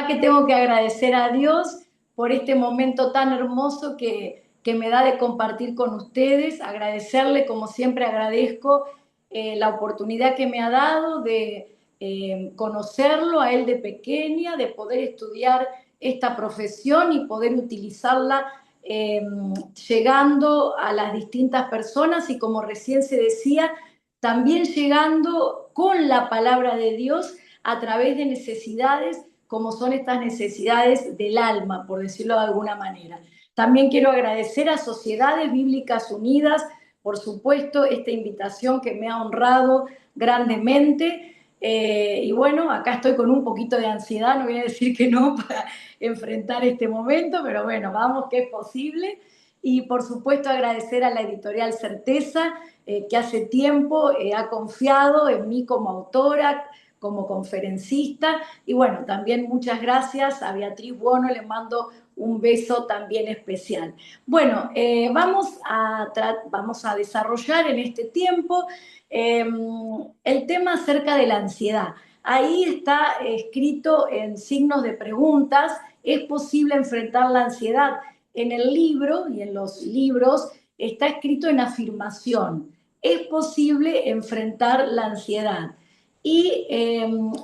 verdad que tengo que agradecer a Dios por este momento tan hermoso que me da de compartir con ustedes, agradecerle, como siempre agradezco, la oportunidad que me ha dado de conocerlo a él de pequeña, de poder estudiar esta profesión y poder utilizarla eh, llegando a las distintas personas y, como recién se decía, también llegando con la palabra de Dios a través de necesidades como son estas necesidades del alma, por decirlo de alguna manera. También quiero agradecer a Sociedades Bíblicas Unidas, por supuesto, esta invitación que me ha honrado grandemente. Y bueno, acá estoy con un poquito de ansiedad, no voy a decir que no para enfrentar este momento, pero bueno, vamos que es posible. Y por supuesto agradecer a la editorial Certeza, que hace tiempo ha confiado en mí como autora, como conferencista. Y bueno, también muchas gracias a Beatriz Buono, le mando un beso también especial. Bueno, vamos a desarrollar en este tiempo el tema acerca de la ansiedad. Ahí está escrito en signos de preguntas: ¿es posible enfrentar la ansiedad? En el libro y en los libros está escrito en afirmación: es posible enfrentar la ansiedad. Y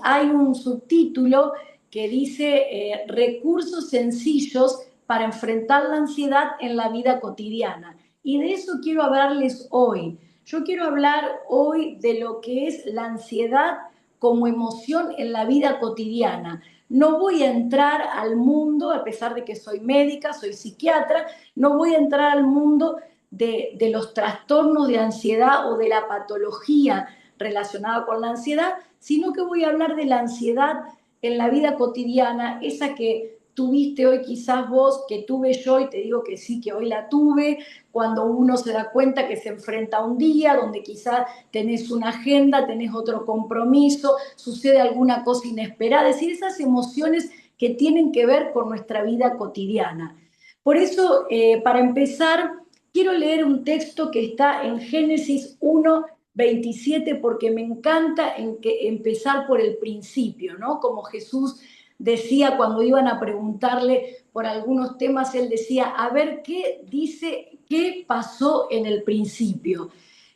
hay un subtítulo que dice recursos sencillos para enfrentar la ansiedad en la vida cotidiana. Y de eso quiero hablarles hoy. Yo quiero hablar hoy de lo que es la ansiedad como emoción en la vida cotidiana. No voy a entrar al mundo, a pesar de que soy médica, soy psiquiatra, no voy a entrar al mundo de los trastornos de ansiedad o de la patología relacionada con la ansiedad, sino que voy a hablar de la ansiedad en la vida cotidiana, esa que tuviste hoy quizás vos, que tuve yo, y te digo que sí, que hoy la tuve, cuando uno se da cuenta que se enfrenta a un día donde quizás tenés una agenda, tenés otro compromiso, sucede alguna cosa inesperada, es decir, esas emociones que tienen que ver con nuestra vida cotidiana. Por eso, para empezar, quiero leer un texto que está en Génesis 1:27, porque me encanta empezar por el principio, ¿no? Como Jesús decía cuando iban a preguntarle por algunos temas, él decía: a ver qué dice, qué pasó en el principio.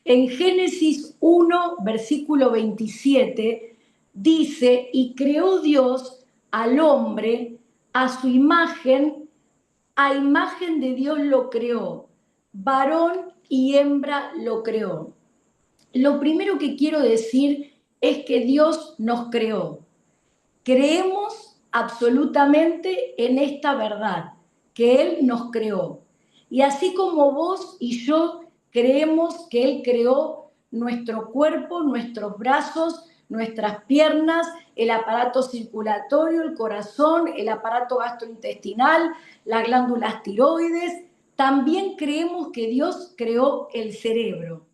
En Génesis 1, versículo 27, dice: y creó Dios al hombre a su imagen, a imagen de Dios lo creó, varón y hembra lo creó. Lo primero que quiero decir es que Dios nos creó. Creemos absolutamente en esta verdad, que Él nos creó. Y así como vos y yo creemos que Él creó nuestro cuerpo, nuestros brazos, nuestras piernas, el aparato circulatorio, el corazón, el aparato gastrointestinal, las glándulas tiroides, también creemos que Dios creó el cerebro.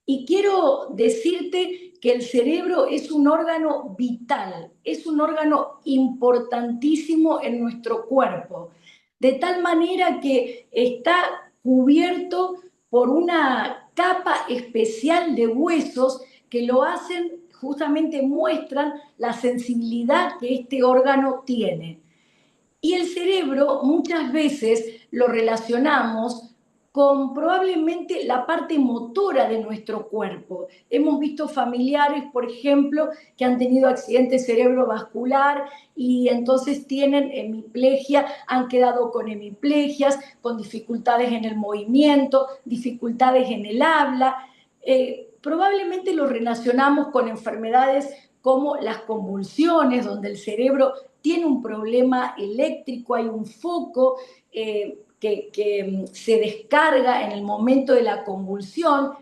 Y quiero decirte que el cerebro es un órgano vital, es un órgano importantísimo en nuestro cuerpo, de tal manera que está cubierto por una capa especial de huesos que lo hacen, justamente muestran la sensibilidad que este órgano tiene. Y el cerebro muchas veces lo relacionamos con probablemente la parte motora de nuestro cuerpo. Hemos visto familiares, por ejemplo, que han tenido accidente cerebrovascular y entonces tienen hemiplegia, han quedado con hemiplegias, con dificultades en el movimiento, dificultades en el habla. Probablemente lo relacionamos con enfermedades como las convulsiones, donde el cerebro tiene un problema eléctrico, hay un foco que se descarga en el momento de la convulsión,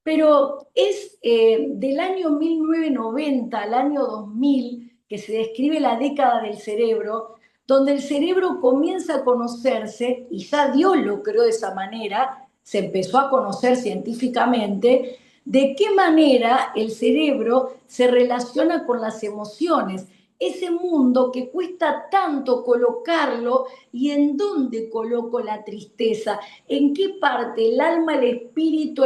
pero es del año 1990 al año 2000 que se describe la década del cerebro, donde el cerebro comienza a conocerse, y ya Dios lo creó de esa manera, se empezó a conocer científicamente, de qué manera el cerebro se relaciona con las emociones, ese mundo que cuesta tanto colocarlo, y en dónde coloco la tristeza, en qué parte, el alma, el espíritu,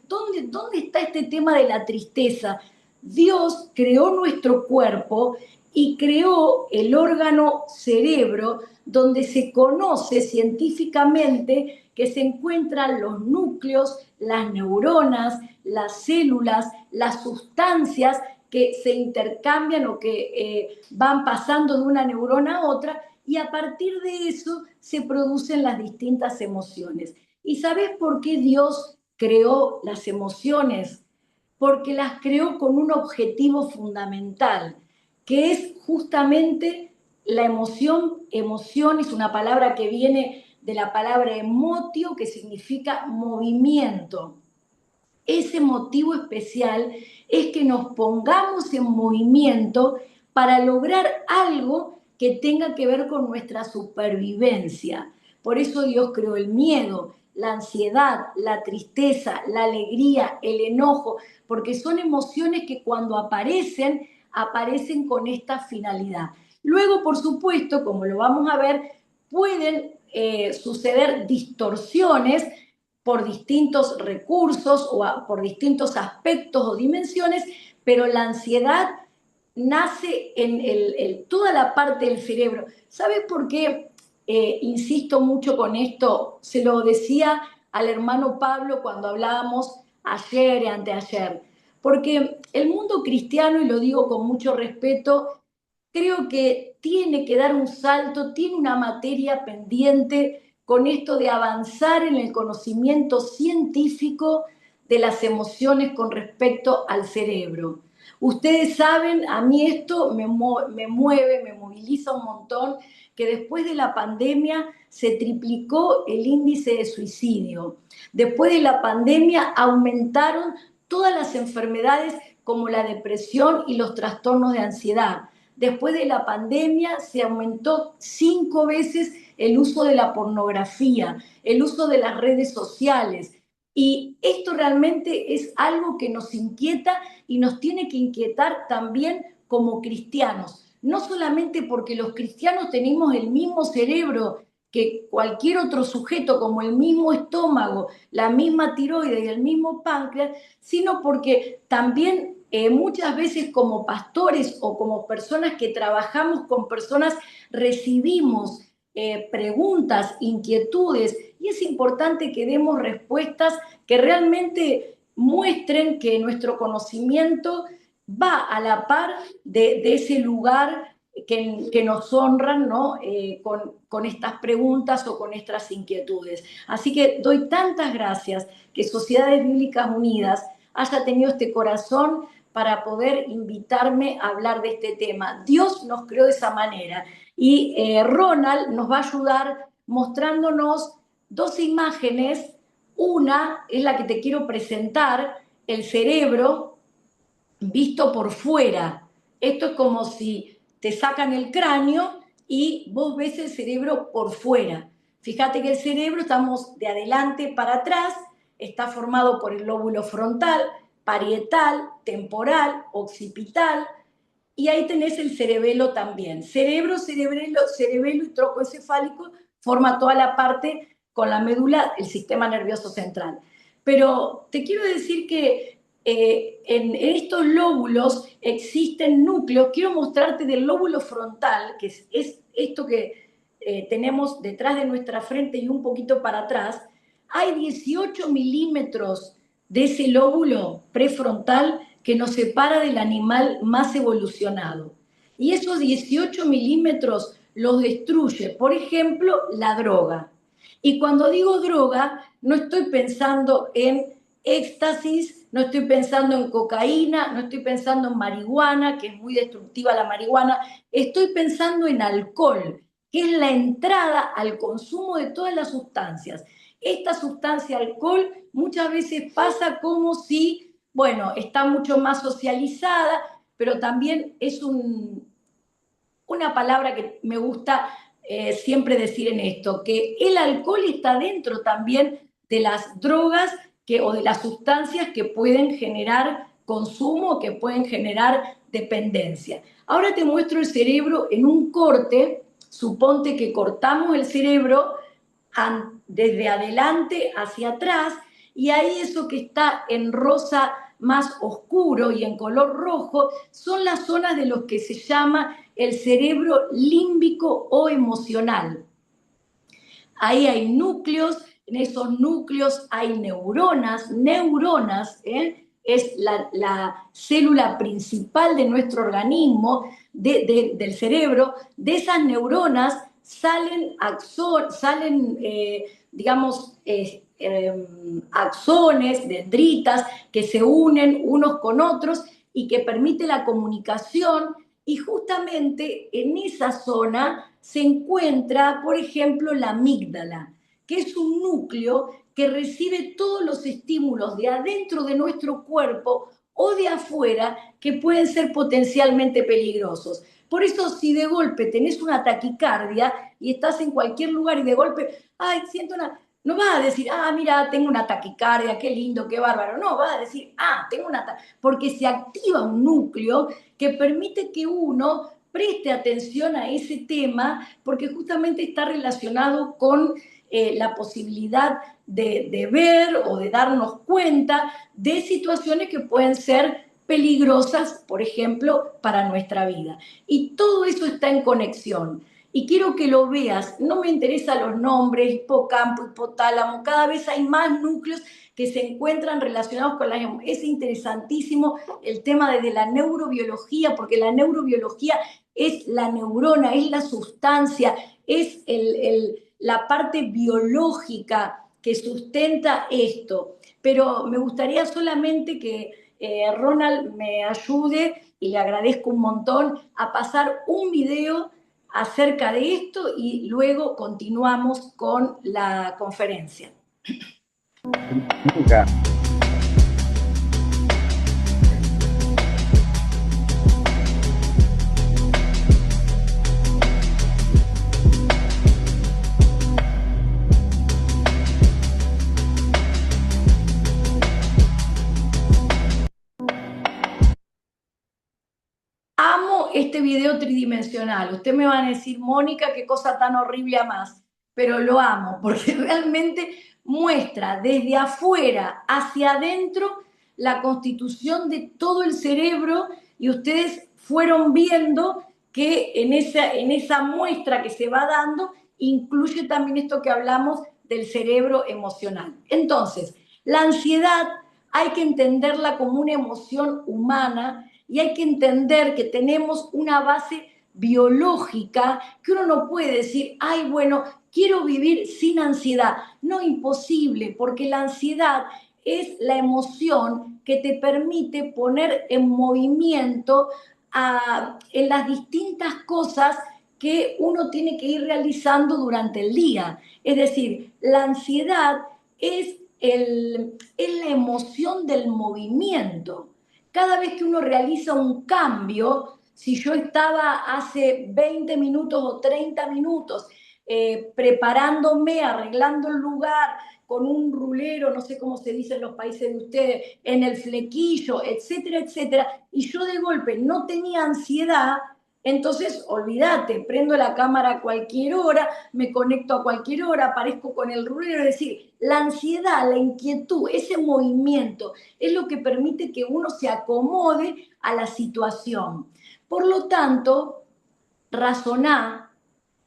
¿dónde está este tema de la tristeza? Dios creó nuestro cuerpo y creó el órgano cerebro, donde se conoce científicamente que se encuentran los núcleos, las neuronas, las células, las sustancias que se intercambian o que van pasando de una neurona a otra, y a partir de eso se producen las distintas emociones. ¿Y sabes por qué Dios creó las emociones? Porque las creó con un objetivo fundamental, que es justamente la emoción. Emoción es una palabra que viene de la palabra emotio, que significa movimiento. Ese motivo especial es que nos pongamos en movimiento para lograr algo que tenga que ver con nuestra supervivencia. Por eso Dios creó el miedo, la ansiedad, la tristeza, la alegría, el enojo, porque son emociones que cuando aparecen, aparecen con esta finalidad. Luego, por supuesto, como lo vamos a ver, pueden suceder distorsiones por distintos recursos o por distintos aspectos o dimensiones, pero la ansiedad nace en toda la parte del cerebro. ¿Sabes por qué insisto mucho con esto? Se lo decía al hermano Pablo cuando hablábamos ayer y anteayer. Porque el mundo cristiano, y lo digo con mucho respeto, creo que tiene que dar un salto, tiene una materia pendiente con esto de avanzar en el conocimiento científico de las emociones con respecto al cerebro. Ustedes saben, a mí esto me mueve, me moviliza un montón, que después de la pandemia se triplicó el índice de suicidio. Después de la pandemia aumentaron todas las enfermedades como la depresión y los trastornos de ansiedad. Después de la pandemia se aumentó 5 veces el uso de la pornografía, el uso de las redes sociales. Y esto realmente es algo que nos inquieta y nos tiene que inquietar también como cristianos. No solamente porque los cristianos tenemos el mismo cerebro que cualquier otro sujeto, como el mismo estómago, la misma tiroides y el mismo páncreas, sino porque también muchas veces como pastores o como personas que trabajamos con personas recibimos preguntas, inquietudes, y es importante que demos respuestas que realmente muestren que nuestro conocimiento va a la par de ese lugar que nos honran, ¿no? Con estas preguntas o con estas inquietudes. Así que doy tantas gracias que Sociedades Bíblicas Unidas haya tenido este corazón para poder invitarme a hablar de este tema. Dios nos creó de esa manera y Ronald nos va a ayudar mostrándonos 2 imágenes. Una es la que te quiero presentar, el cerebro visto por fuera. Esto es como si te sacan el cráneo y vos ves el cerebro por fuera. Fíjate que el cerebro, estamos de adelante para atrás, está formado por el lóbulo frontal, parietal, temporal, occipital, y ahí tenés el cerebelo también. Cerebro, cerebelo y tronco encefálico forma toda la parte con la médula, el sistema nervioso central. Pero te quiero decir que en estos lóbulos existen núcleos. Quiero mostrarte del lóbulo frontal, que es esto que tenemos detrás de nuestra frente y un poquito para atrás. Hay 18 milímetros de ese lóbulo prefrontal que nos separa del animal más evolucionado. Y esos 18 milímetros los destruye, por ejemplo, la droga. Y cuando digo droga, no estoy pensando en éxtasis, no estoy pensando en cocaína, no estoy pensando en marihuana, que es muy destructiva la marihuana, estoy pensando en alcohol, que es la entrada al consumo de todas las sustancias. Esta sustancia alcohol muchas veces pasa como si, bueno, está mucho más socializada, pero también es una palabra que me gusta siempre decir en esto, que el alcohol está dentro también de las drogas o de las sustancias que pueden generar consumo, que pueden generar dependencia. Ahora te muestro el cerebro en un corte. Suponte que cortamos el cerebro desde adelante hacia atrás, y ahí eso que está en rosa más oscuro y en color rojo, son las zonas de los que se llama el cerebro límbico o emocional. Ahí hay núcleos, en esos núcleos hay neuronas, es la célula principal de nuestro organismo, del cerebro. De esas neuronas salen digamos, axones, dendritas, que se unen unos con otros y que permite la comunicación. Y justamente en esa zona se encuentra, por ejemplo, la amígdala, que es un núcleo que recibe todos los estímulos de adentro de nuestro cuerpo o de afuera que pueden ser potencialmente peligrosos. Por eso, si de golpe tenés una taquicardia y estás en cualquier lugar y de golpe, ay, siento una... No vas a decir, mira, tengo una taquicardia, qué lindo, qué bárbaro. No, vas a decir, tengo una taquicardia, porque se activa un núcleo que permite que uno preste atención a ese tema, porque justamente está relacionado con la posibilidad de ver o de darnos cuenta de situaciones que pueden ser peligrosas, por ejemplo, para nuestra vida. Y todo eso está en conexión. Y quiero que lo veas, no me interesan los nombres, hipocampo, hipotálamo, cada vez hay más núcleos que se encuentran relacionados con la... Es interesantísimo el tema de la neurobiología, porque la neurobiología es la neurona, es la sustancia, es la parte biológica que sustenta esto. Pero me gustaría solamente que Ronald me ayude, y le agradezco un montón, a pasar un video acerca de esto y luego continuamos con la conferencia. Nunca. Amo este video tridimensional. Usted me va a decir, Mónica, qué cosa tan horrible más, pero lo amo porque realmente muestra desde afuera hacia adentro la constitución de todo el cerebro, y ustedes fueron viendo que en esa muestra que se va dando incluye también esto que hablamos del cerebro emocional. Entonces, la ansiedad hay que entenderla como una emoción humana, y hay que entender que tenemos una base biológica, que uno no puede decir, ay, bueno, quiero vivir sin ansiedad. No, imposible, porque la ansiedad es la emoción que te permite poner en movimiento en las distintas cosas que uno tiene que ir realizando durante el día. Es decir, la ansiedad es la emoción del movimiento. Cada vez que uno realiza un cambio, si yo estaba hace 20 minutos o 30 minutos preparándome, arreglando el lugar con un rulero, no sé cómo se dice en los países de ustedes, en el flequillo, etcétera, etcétera, y yo de golpe no tenía ansiedad, entonces olvídate, prendo la cámara a cualquier hora, me conecto a cualquier hora, aparezco con el rulero. Es decir, la ansiedad, la inquietud, ese movimiento es lo que permite que uno se acomode a la situación. Por lo tanto, razoná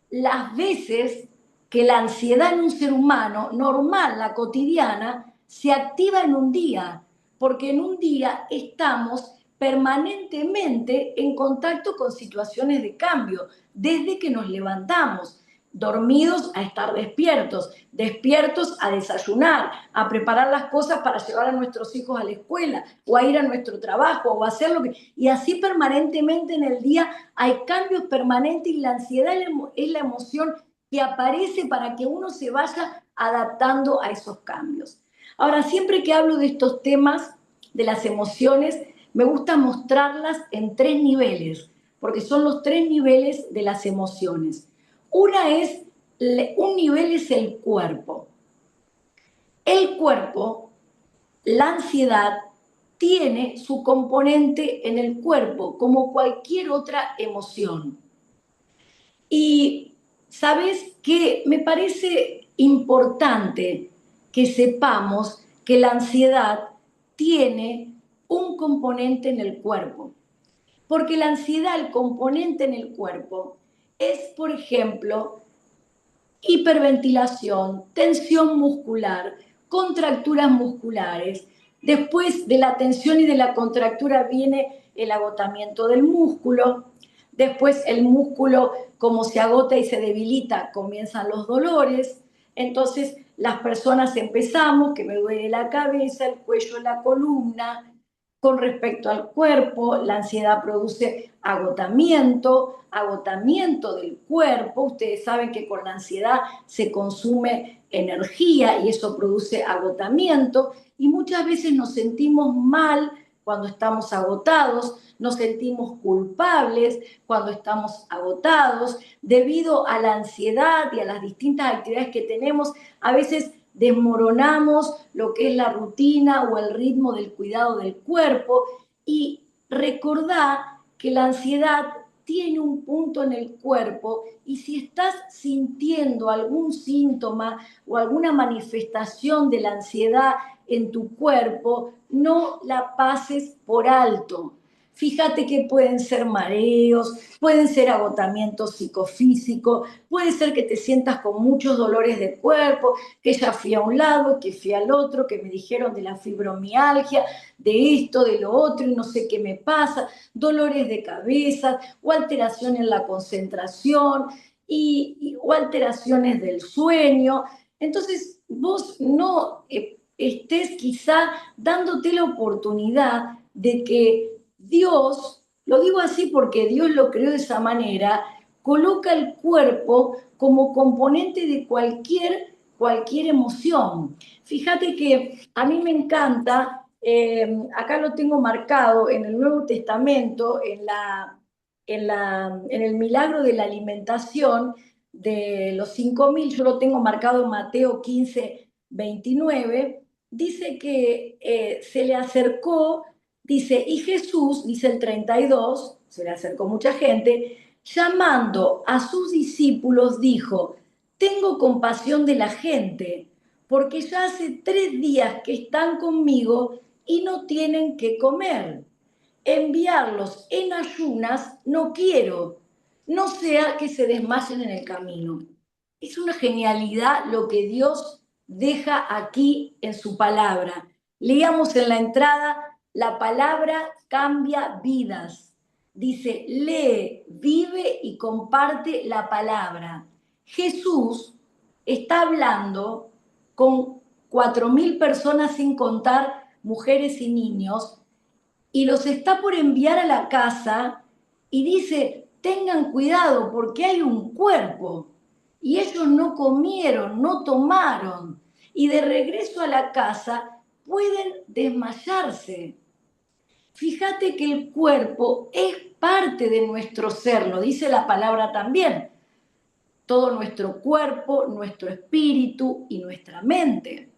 las veces que la ansiedad en un ser humano normal, la cotidiana, se activa en un día, porque en un día estamos permanentemente en contacto con situaciones de cambio, desde que nos levantamos, dormidos a estar despiertos, despiertos a desayunar, a preparar las cosas para llevar a nuestros hijos a la escuela, o a ir a nuestro trabajo, o a hacer lo que... Y así permanentemente en el día hay cambios permanentes, y la ansiedad es la emoción que aparece para que uno se vaya adaptando a esos cambios. Ahora, siempre que hablo de estos temas, de las emociones, me gusta mostrarlas en 3 niveles, porque son los 3 niveles de las emociones. Un nivel es el cuerpo. El cuerpo, la ansiedad, tiene su componente en el cuerpo, como cualquier otra emoción. Y sabes que me parece importante que sepamos que la ansiedad tiene un componente en el cuerpo. Porque la ansiedad, el componente en el cuerpo, es, por ejemplo, hiperventilación, tensión muscular, contracturas musculares. Después de la tensión y de la contractura viene el agotamiento del músculo. Después el músculo, como se agota y se debilita, comienzan los dolores. Entonces las personas empezamos, que me duele la cabeza, el cuello, la columna. Con respecto al cuerpo, la ansiedad produce agotamiento del cuerpo. Ustedes saben que con la ansiedad se consume energía y eso produce agotamiento. Y muchas veces nos sentimos mal cuando estamos agotados, nos sentimos culpables cuando estamos agotados, debido a la ansiedad y a las distintas actividades que tenemos. A veces desmoronamos lo que es la rutina o el ritmo del cuidado del cuerpo, y recordá que la ansiedad tiene un punto en el cuerpo, y si estás sintiendo algún síntoma o alguna manifestación de la ansiedad en tu cuerpo, no la pases por alto. Fíjate que pueden ser mareos, pueden ser agotamiento psicofísico, puede ser que te sientas con muchos dolores de cuerpo, que ya fui a un lado, que fui al otro, que me dijeron de la fibromialgia, de esto, de lo otro, y no sé qué me pasa, dolores de cabeza, o alteración en la concentración, o alteraciones del sueño. Entonces, vos no estés quizá dándote la oportunidad de que Dios, lo digo así porque Dios lo creó de esa manera, coloca el cuerpo como componente de cualquier emoción. Fíjate que a mí me encanta, acá lo tengo marcado en el Nuevo Testamento, en el milagro de la alimentación de los 5.000, yo lo tengo marcado en Mateo 15:29, dice que se le acercó, dice, y Jesús, dice el 32, se le acercó mucha gente, llamando a sus discípulos, dijo, tengo compasión de la gente, porque ya hace 3 días que están conmigo y no tienen que comer. Enviarlos en ayunas no quiero, no sea que se desmayen en el camino. Es una genialidad lo que Dios deja aquí en su palabra. Leíamos en la entrada, la palabra cambia vidas. Dice, lee, vive y comparte la palabra. Jesús está hablando con 4.000 personas, sin contar mujeres y niños, y los está por enviar a la casa, y dice, tengan cuidado porque hay un cuerpo, y ellos no comieron, no tomaron, y de regreso a la casa pueden desmayarse. Fíjate que el cuerpo es parte de nuestro ser, lo dice la palabra también, todo nuestro cuerpo, nuestro espíritu y nuestra mente.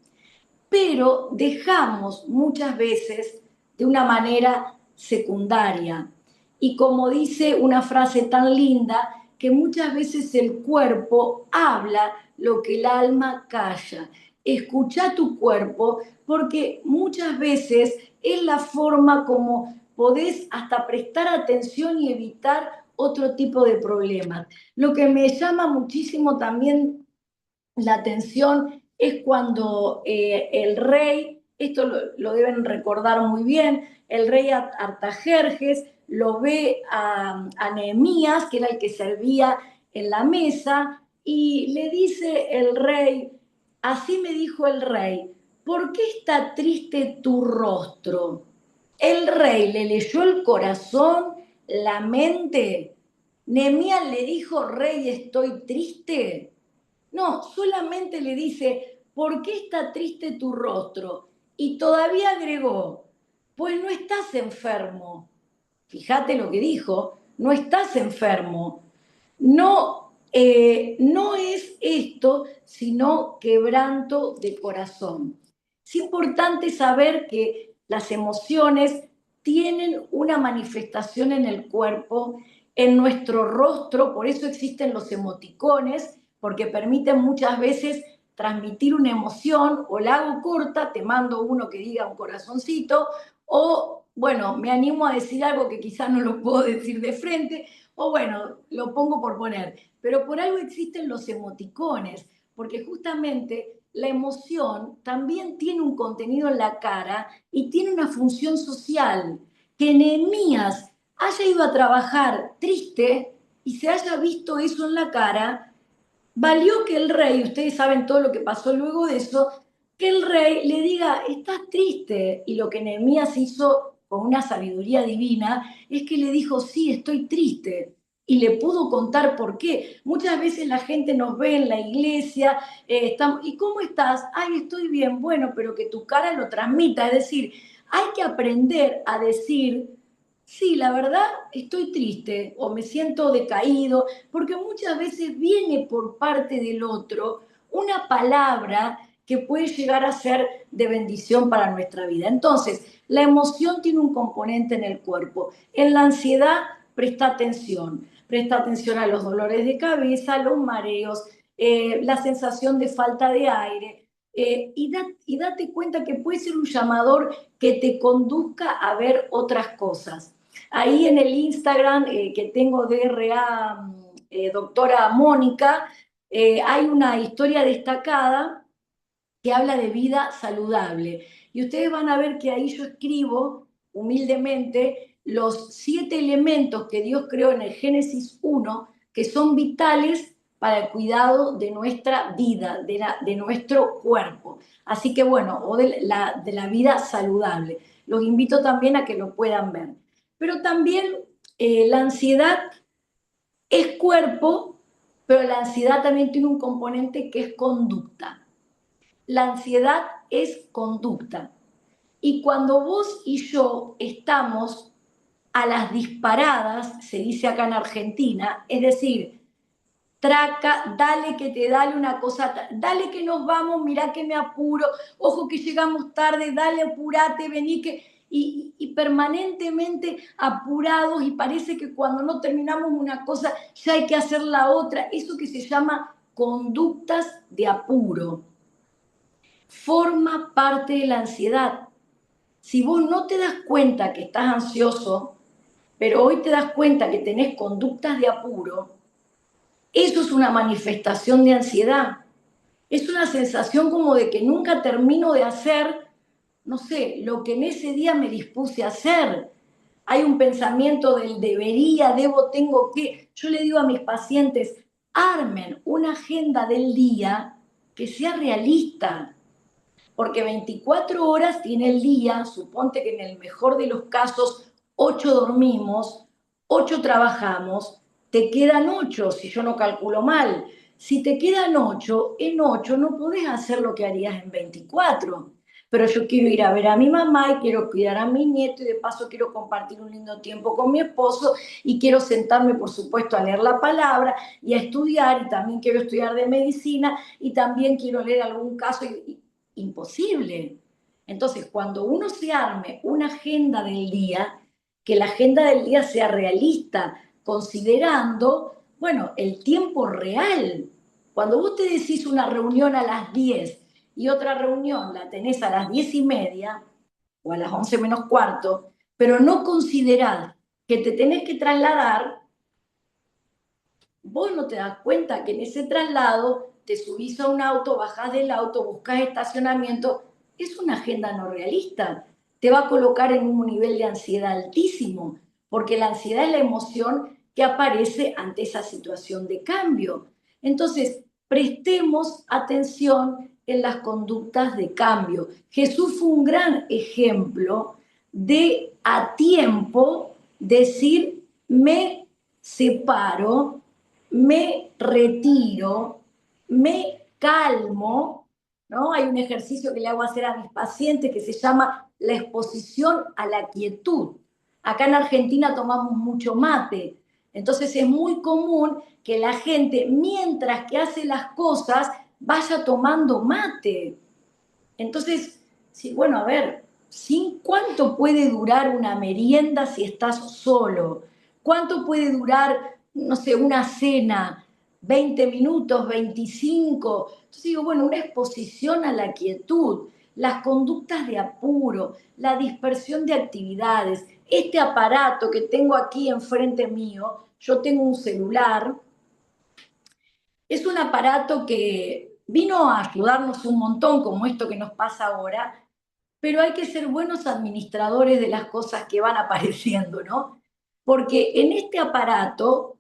Pero dejamos muchas veces de una manera secundaria. Y como dice una frase tan linda, que muchas veces el cuerpo habla lo que el alma calla. Escucha tu cuerpo, porque muchas veces es la forma como podés hasta prestar atención y evitar otro tipo de problemas. Lo que me llama muchísimo también la atención es cuando el rey, esto lo deben recordar muy bien, el rey Artajerjes lo ve a Nehemías, que era el que servía en la mesa, y le dice el rey, así me dijo el rey, ¿por qué está triste tu rostro? El rey le leyó el corazón, la mente. Nehemías le dijo, rey, estoy triste. No, solamente le dice, ¿por qué está triste tu rostro? Y todavía agregó, pues no estás enfermo. Fíjate lo que dijo, no estás enfermo. No, no es esto, sino quebranto de corazón. Es importante saber que las emociones tienen una manifestación en el cuerpo, en nuestro rostro, por eso existen los emoticones, porque permiten muchas veces transmitir una emoción, o la hago corta, te mando uno que diga un corazoncito, o bueno, me animo a decir algo que quizás no lo puedo decir de frente, o bueno, lo pongo por poner. Pero por algo existen los emoticones, porque justamente la emoción también tiene un contenido en la cara y tiene una función social. Que Nehemías haya ido a trabajar triste y se haya visto eso en la cara, valió que el rey, ustedes saben todo lo que pasó luego de eso, que el rey le diga, estás triste. Y lo que Nehemías hizo con una sabiduría divina es que le dijo, sí, estoy triste. Y le pudo contar por qué. Muchas veces la gente nos ve en la iglesia, ¿y cómo estás? Ay, estoy bien, bueno, pero que tu cara lo transmita. Es decir, hay que aprender a decir, sí, la verdad, estoy triste o me siento decaído, porque muchas veces viene por parte del otro una palabra que puede llegar a ser de bendición para nuestra vida. Entonces, la emoción tiene un componente en el cuerpo. En la ansiedad, presta atención a los dolores de cabeza, los mareos, la sensación de falta de aire. Y date cuenta que puede ser un llamador que te conduzca a ver otras cosas. Ahí en el Instagram que tengo de RA, doctora Mónica, hay una historia destacada que habla de vida saludable. Y ustedes van a ver que ahí yo escribo humildemente los 7 elementos que Dios creó en el Génesis 1, que son vitales para el cuidado de nuestra vida, de nuestro cuerpo. Así que bueno, o de la vida saludable. Los invito también a que lo puedan ver. Pero también la ansiedad es cuerpo, pero la ansiedad también tiene un componente que es conducta. La ansiedad es conducta. Y cuando vos y yo estamos a las disparadas, se dice acá en Argentina, es decir, traca, dale que te dale una cosa, dale que nos vamos, mirá que me apuro, ojo que llegamos tarde, dale, apurate, vení que... Y permanentemente apurados y parece que cuando no terminamos una cosa ya hay que hacer la otra, eso que se llama conductas de apuro forma parte de la ansiedad. Si vos no te das cuenta que estás ansioso, pero hoy te das cuenta que tenés conductas de apuro, eso es una manifestación de ansiedad. Es una sensación como de que nunca termino de hacer, no sé, lo que en ese día me dispuse a hacer. Hay un pensamiento del debería, debo, tengo que. Yo le digo a mis pacientes, armen una agenda del día que sea realista, porque 24 horas tiene el día, suponte que en el mejor de los casos 8 dormimos, 8 trabajamos, te quedan 8 si yo no calculo mal. Si te quedan 8, en 8 no podés hacer lo que harías en 24. Pero yo quiero ir a ver a mi mamá y quiero cuidar a mi nieto y de paso quiero compartir un lindo tiempo con mi esposo y quiero sentarme, por supuesto, a leer la palabra y a estudiar y también quiero estudiar de medicina y también quiero leer algún caso imposible. Entonces, cuando uno se arme una agenda del día, que la agenda del día sea realista, considerando, bueno, el tiempo real. Cuando vos te decís una reunión a las 10 y otra reunión la tenés a las 10:30 o a las 11 menos cuarto, pero no considerás que te tenés que trasladar, vos no te das cuenta que en ese traslado te subís a un auto, bajás del auto, buscás estacionamiento, es una agenda no realista. Te va a colocar en un nivel de ansiedad altísimo, porque la ansiedad es la emoción que aparece ante esa situación de cambio. Entonces, prestemos atención en las conductas de cambio. Jesús fue un gran ejemplo de a tiempo decir, me separo, me retiro, me calmo, ¿no? Hay un ejercicio que le hago hacer a mis pacientes que se llama la exposición a la quietud. Acá en Argentina tomamos mucho mate, entonces es muy común que la gente, mientras que hace las cosas, vaya tomando mate. Entonces, sí, bueno, a ver, ¿sí? ¿Cuánto puede durar una merienda si estás solo? ¿Cuánto puede durar, no sé, una cena? 20 minutos, 25. Entonces digo, bueno, una exposición a la quietud. las conductas de apuro, la dispersión de actividades. Este aparato que tengo aquí enfrente mío, yo tengo un celular, es un aparato que vino a ayudarnos un montón, como esto que nos pasa ahora, pero hay que ser buenos administradores de las cosas que van apareciendo, ¿no? Porque en este aparato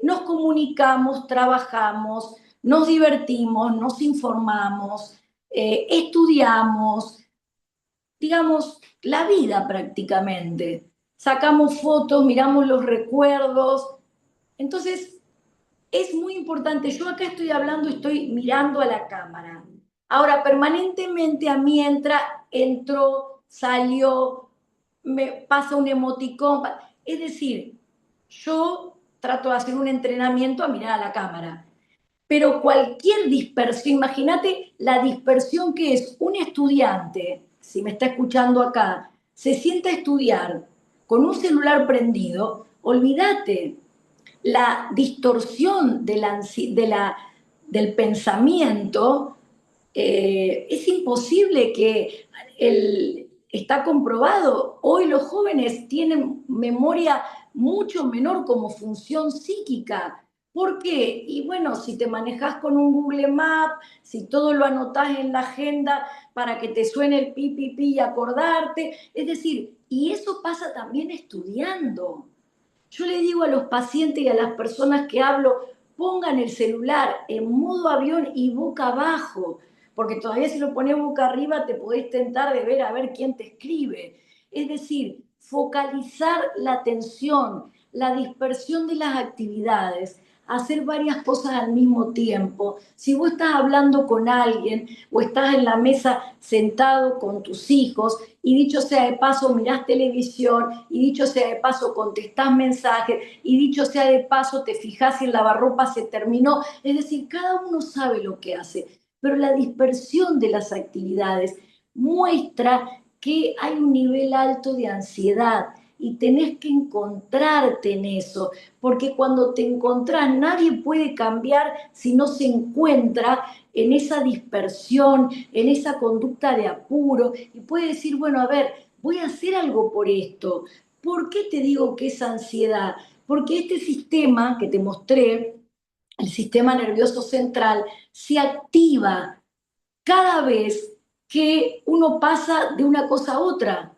nos comunicamos, trabajamos, nos divertimos, nos informamos, estudiamos, digamos, la vida prácticamente. Sacamos fotos, miramos los recuerdos. Entonces, es muy importante. Yo acá estoy hablando, estoy mirando a la cámara. Ahora, permanentemente a mí entró, salió, me pasa un emoticón. Es decir, yo trato de hacer un entrenamiento a mirar a la cámara. Pero cualquier dispersión, imagínate la dispersión que es un estudiante, si me está escuchando acá, se sienta a estudiar con un celular prendido, olvídate, la distorsión del pensamiento, es imposible que está comprobado, hoy los jóvenes tienen memoria mucho menor como función psíquica. ¿Por qué? Y bueno, si te manejas con un Google Map, si todo lo anotás en la agenda para que te suene el pi, pi, pi y acordarte, es decir, y eso pasa también estudiando. Yo le digo a los pacientes y a las personas que hablo, pongan el celular en modo avión y boca abajo, porque todavía si lo pones boca arriba te podés tentar de ver a ver quién te escribe. Es decir, focalizar la atención, la dispersión de las actividades, hacer varias cosas al mismo tiempo. Si vos estás hablando con alguien o estás en la mesa sentado con tus hijos y dicho sea de paso mirás televisión y dicho sea de paso contestás mensajes y dicho sea de paso te fijás si el lavarropa se terminó, es decir, cada uno sabe lo que hace, pero la dispersión de las actividades muestra que hay un nivel alto de ansiedad y tenés que encontrarte en eso, porque cuando te encontrás nadie puede cambiar si no se encuentra en esa dispersión, en esa conducta de apuro, y puede decir, bueno, a ver, voy a hacer algo por esto. ¿Por qué te digo que es ansiedad? Porque este sistema que te mostré, el sistema nervioso central, se activa cada vez que uno pasa de una cosa a otra.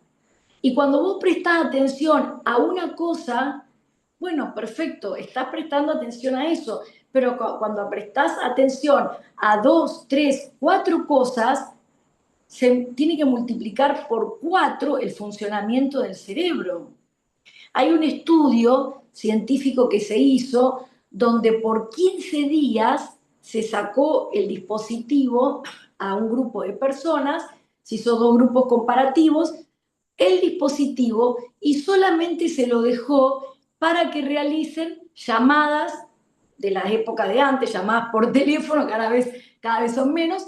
Y cuando vos prestás atención a una cosa, bueno, perfecto, estás prestando atención a eso, pero cuando prestás atención a dos, tres, cuatro cosas, se tiene que multiplicar por cuatro el funcionamiento del cerebro. Hay un estudio científico que se hizo donde por 15 días se sacó el dispositivo a un grupo de personas, se hizo dos grupos comparativos, el dispositivo y solamente se lo dejó para que realicen llamadas de la época de antes, llamadas por teléfono, cada vez son menos,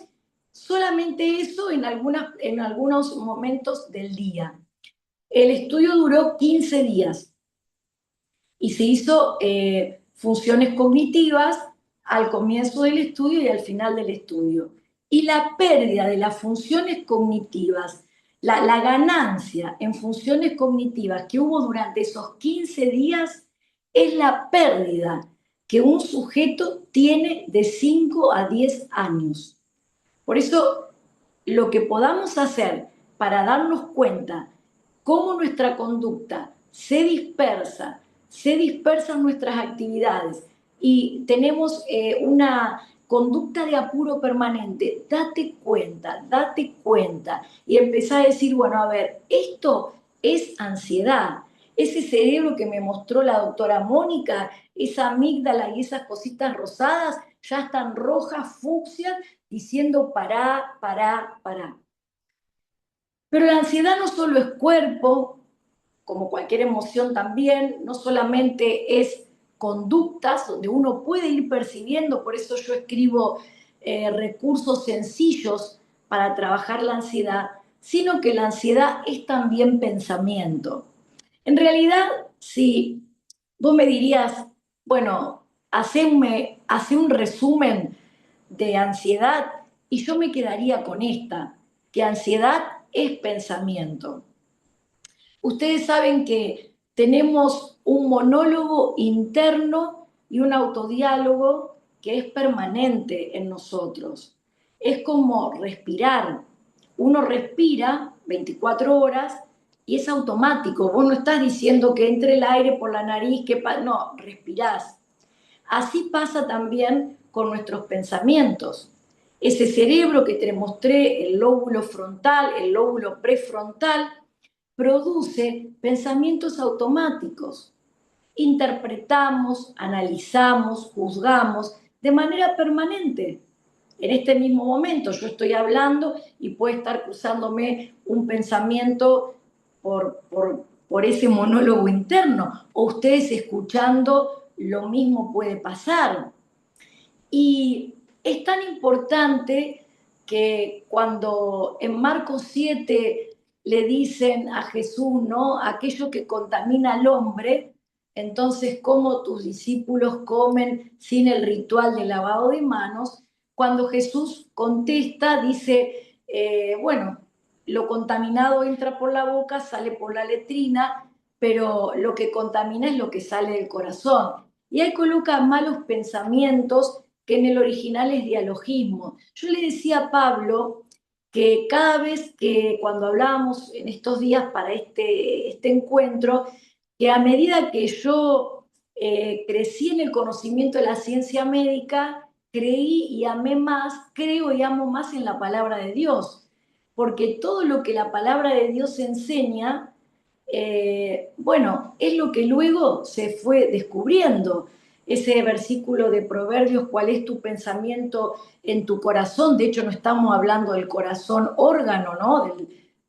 solamente eso en algunos momentos del día. El estudio duró 15 días y se hizo funciones cognitivas al comienzo del estudio y al final del estudio. Y la pérdida de las funciones cognitivas, la ganancia en funciones cognitivas que hubo durante esos 15 días es la pérdida que un sujeto tiene de 5 a 10 años. Por eso, lo que podamos hacer para darnos cuenta cómo nuestra conducta se dispersan nuestras actividades y tenemos una conducta de apuro permanente, date cuenta y empezá a decir, bueno, a ver, esto es ansiedad. Ese cerebro que me mostró la doctora Mónica, esa amígdala y esas cositas rosadas, ya están rojas, fucsias, diciendo pará, pará, pará. Pero la ansiedad no solo es cuerpo, como cualquier emoción también, no solamente es conductas donde uno puede ir percibiendo, por eso yo escribo recursos sencillos para trabajar la ansiedad, sino que la ansiedad es también pensamiento. En realidad, si vos me dirías, bueno, hace un resumen de ansiedad y yo me quedaría con esta. que ansiedad es pensamiento. Ustedes saben que tenemos un monólogo interno y un autodiálogo que es permanente en nosotros. Es como respirar. Uno respira 24 horas y es automático. Vos no estás diciendo que entre el aire por la nariz, no, respirás. Así pasa también con nuestros pensamientos. Ese cerebro que te mostré, el lóbulo frontal, el lóbulo prefrontal, produce pensamientos automáticos. Interpretamos, analizamos, juzgamos de manera permanente. En este mismo momento yo estoy hablando y puede estar cruzándome un pensamiento por ese monólogo interno, o ustedes escuchando lo mismo puede pasar. Y es tan importante que cuando en Marcos 7 le dicen a Jesús, ¿no? Aquello que contamina al hombre, entonces, ¿cómo tus discípulos comen sin el ritual de lavado de manos? Cuando Jesús contesta, dice, bueno, lo contaminado entra por la boca, sale por la letrina, pero lo que contamina es lo que sale del corazón. Y ahí coloca malos pensamientos, que en el original es dialogismo. Yo le decía a Pablo que cada vez que cuando hablábamos en estos días para este encuentro, que a medida que yo crecí en el conocimiento de la ciencia médica, creí y amé más, creo y amo más en la palabra de Dios, porque todo lo que la palabra de Dios enseña, bueno, es lo que luego se fue descubriendo. Ese versículo de Proverbios, ¿cuál es tu pensamiento en tu corazón? De hecho, no estamos hablando del corazón órgano, ¿no?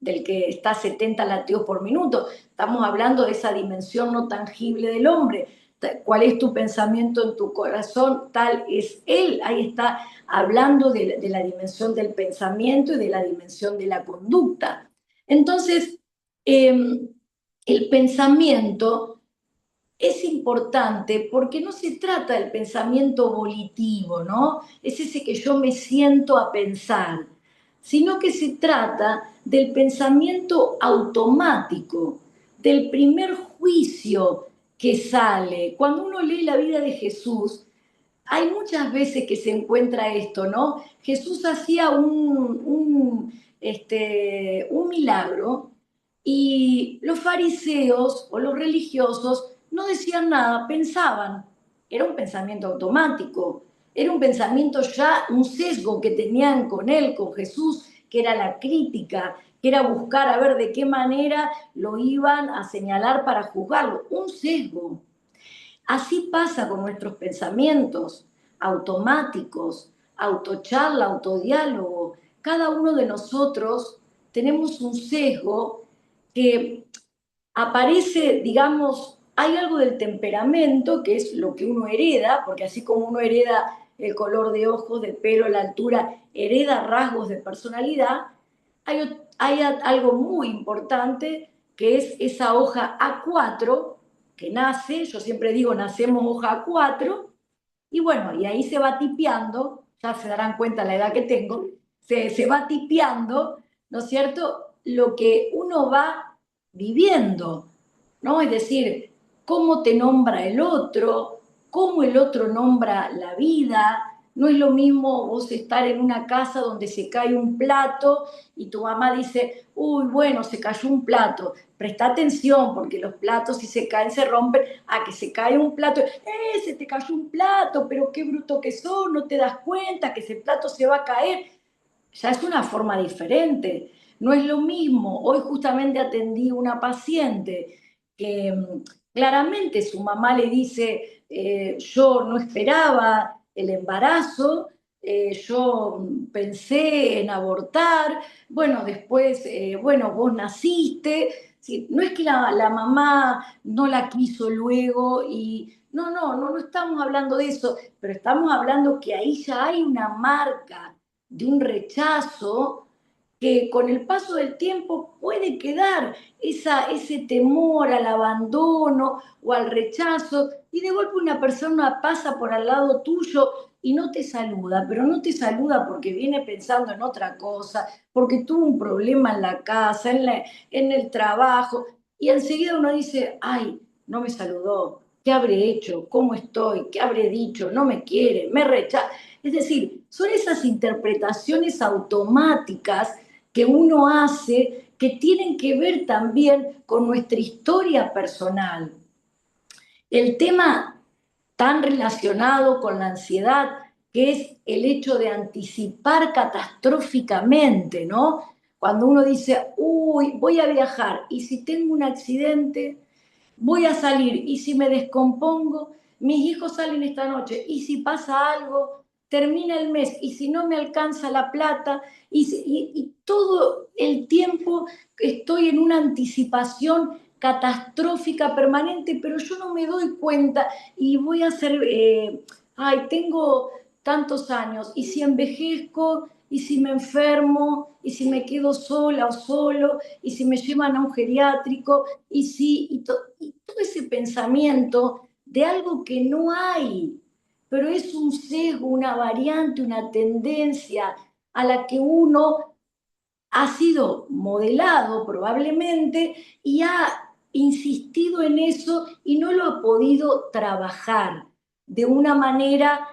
Del que está a 70 latidos por minuto. Estamos hablando de esa dimensión no tangible del hombre. ¿Cuál es tu pensamiento en tu corazón? Tal es él. Ahí está hablando de la dimensión del pensamiento y de la dimensión de la conducta. Entonces, el pensamiento es importante porque no se trata del pensamiento volitivo, ¿no? Es ese que yo me siento a pensar, sino que se trata del pensamiento automático, del primer juicio que sale. Cuando uno lee la vida de Jesús, hay muchas veces que se encuentra esto, ¿no? Jesús hacía un milagro y los fariseos o los religiosos no decían nada, pensaban. Era un pensamiento automático, era un pensamiento ya, un sesgo que tenían con él, con Jesús, que era la crítica, que era buscar a ver de qué manera lo iban a señalar para juzgarlo, un sesgo. Así pasa con nuestros pensamientos automáticos, autocharla, autodiálogo. Cada uno de nosotros tenemos un sesgo que aparece, digamos, hay algo del temperamento, que es lo que uno hereda, porque así como uno hereda el color de ojos, de pelo, la altura, hereda rasgos de personalidad, hay algo muy importante que es esa hoja A4 que nace, yo siempre digo, nacemos hoja A4, y bueno, y ahí se va tipeando, ya se darán cuenta la edad que tengo, se va tipeando, ¿no es cierto?, lo que uno va viviendo, ¿no? Es decir, cómo te nombra el otro, cómo el otro nombra la vida. No es lo mismo vos estar en una casa donde se cae un plato y tu mamá dice, uy, bueno, se cayó un plato. Presta atención porque los platos si se caen se rompen, a que se cae un plato, se te cayó un plato, pero qué bruto que sos, no te das cuenta que ese plato se va a caer. Ya es una forma diferente. No es lo mismo. Hoy justamente atendí una paciente que claramente su mamá le dice, yo no esperaba el embarazo, yo pensé en abortar, bueno, después, bueno, vos naciste. Sí, no es que la mamá no la quiso luego y no estamos hablando de eso, pero estamos hablando que ahí ya hay una marca de un rechazo que con el paso del tiempo puede quedar ese temor al abandono o al rechazo, y de golpe una persona pasa por al lado tuyo y no te saluda, pero no te saluda porque viene pensando en otra cosa, porque tuvo un problema en la casa, en el trabajo, y enseguida uno dice, ay, no me saludó, ¿qué habré hecho? ¿Cómo estoy? ¿Qué habré dicho? No me quiere, me rechaza. Es decir, son esas interpretaciones automáticas que uno hace que tienen que ver también con nuestra historia personal. El tema tan relacionado con la ansiedad, que es el hecho de anticipar catastróficamente, ¿no? Cuando uno dice, uy, voy a viajar y si tengo un accidente, voy a salir y si me descompongo, mis hijos salen esta noche y si pasa algo, termina el mes y si no me alcanza la plata y todo el tiempo estoy en una anticipación catastrófica permanente, pero yo no me doy cuenta y voy a hacer, ay, tengo tantos años y si envejezco y si me enfermo y si me quedo sola o solo y si me llevan a un geriátrico y todo ese pensamiento de algo que no hay, pero es un sesgo, una variante, una tendencia a la que uno ha sido modelado probablemente y ha insistido en eso y no lo ha podido trabajar de una manera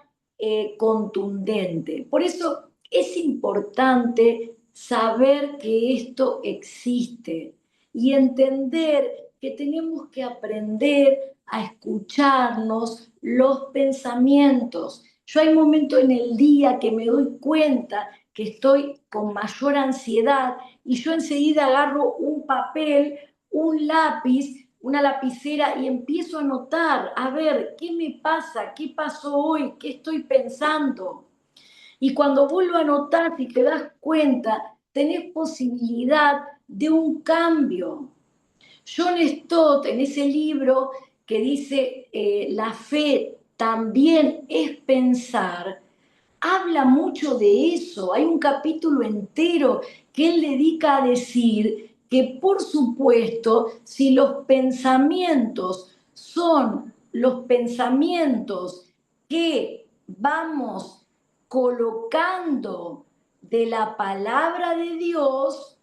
contundente. Por eso es importante saber que esto existe y entender que tenemos que aprender a escucharnos los pensamientos. Yo hay momentos en el día que me doy cuenta que estoy con mayor ansiedad y yo enseguida agarro un papel, un lápiz, una lapicera y empiezo a anotar, a ver, ¿qué me pasa? ¿Qué pasó hoy? ¿Qué estoy pensando? Y cuando vuelvo a anotar, si te das cuenta, tenés posibilidad de un cambio. John Stott, en ese libro que dice la fe también es pensar, habla mucho de eso. Hay un capítulo entero que él dedica a decir que, por supuesto, si los pensamientos son los pensamientos que vamos colocando de la palabra de Dios,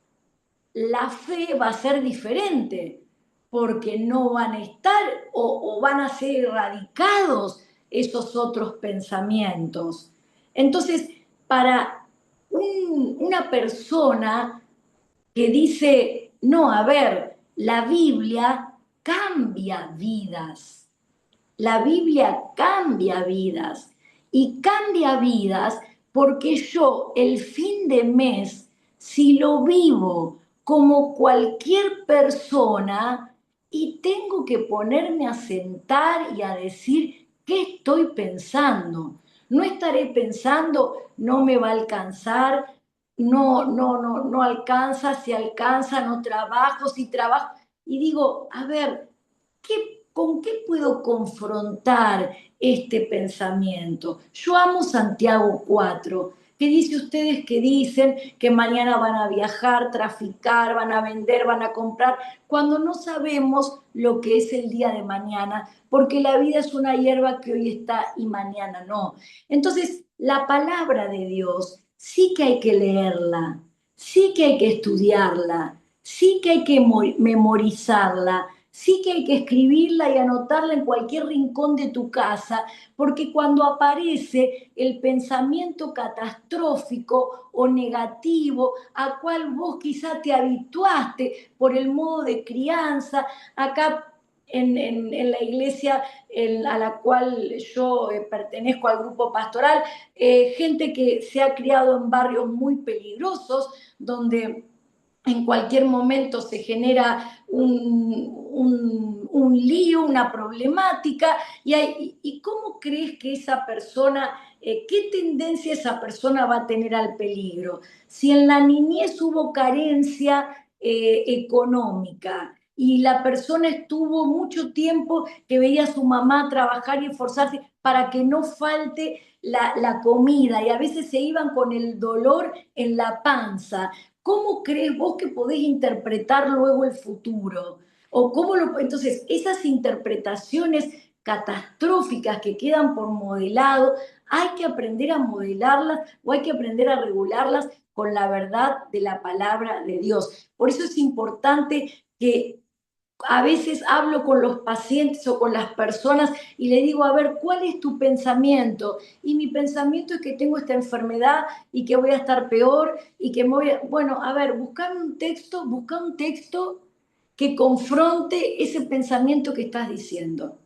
la fe va a ser diferente, porque no van a estar o van a ser erradicados esos otros pensamientos. Entonces, para una persona que dice, no, a ver, la Biblia cambia vidas, la Biblia cambia vidas y cambia vidas porque yo el fin de mes, si lo vivo como cualquier persona y tengo que ponerme a sentar y a decir qué estoy pensando. No estaré pensando, no me va a alcanzar, no alcanza, si alcanza, no trabajo, si trabajo. Y digo, a ver, ¿con qué puedo confrontar este pensamiento? Yo amo Santiago 4, que dice ustedes que dicen que mañana van a viajar, traficar, van a vender, van a comprar, cuando no sabemos lo que es el día de mañana, porque la vida es una hierba que hoy está y mañana no. Entonces, la palabra de Dios sí que hay que leerla, sí que hay que estudiarla, sí que hay que memorizarla, sí que hay que escribirla y anotarla en cualquier rincón de tu casa, porque cuando aparece el pensamiento catastrófico o negativo, a cual vos quizá te habituaste por el modo de crianza, acá en la iglesia a la cual yo pertenezco al grupo pastoral, gente que se ha criado en barrios muy peligrosos, donde en cualquier momento se genera un lío, una problemática, y ¿cómo crees que esa persona, qué tendencia esa persona va a tener al peligro? Si en la niñez hubo carencia económica y la persona estuvo mucho tiempo que veía a su mamá trabajar y esforzarse para que no falte la comida, y a veces se iban con el dolor en la panza. ¿Cómo crees vos que podés interpretar luego el futuro? ¿O cómo entonces, esas interpretaciones catastróficas que quedan por modelado hay que aprender a modelarlas o hay que aprender a regularlas con la verdad de la palabra de Dios. Por eso es importante que a veces hablo con los pacientes o con las personas y le digo, a ver, ¿cuál es tu pensamiento? Y mi pensamiento es que tengo esta enfermedad y que voy a estar peor y que me voy a... Bueno, a ver, busca un texto que confronte ese pensamiento que estás diciendo.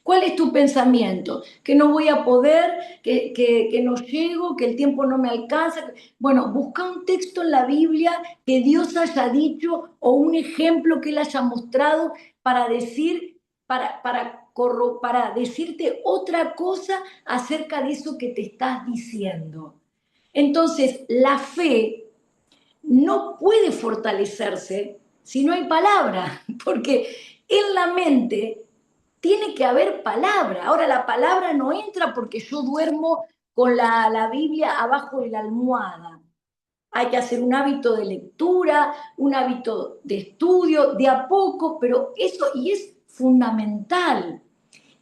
¿Cuál es tu pensamiento? Que no voy a poder, que no llego, que el tiempo no me alcanza. Bueno, busca un texto en la Biblia que Dios haya dicho o un ejemplo que Él haya mostrado para decir, para decirte otra cosa acerca de eso que te estás diciendo. Entonces, la fe no puede fortalecerse si no hay palabra, porque en la mente tiene que haber palabra. Ahora, la palabra no entra porque yo duermo con la Biblia abajo de la almohada. Hay que hacer un hábito de lectura, un hábito de estudio, de a poco, pero eso y es fundamental.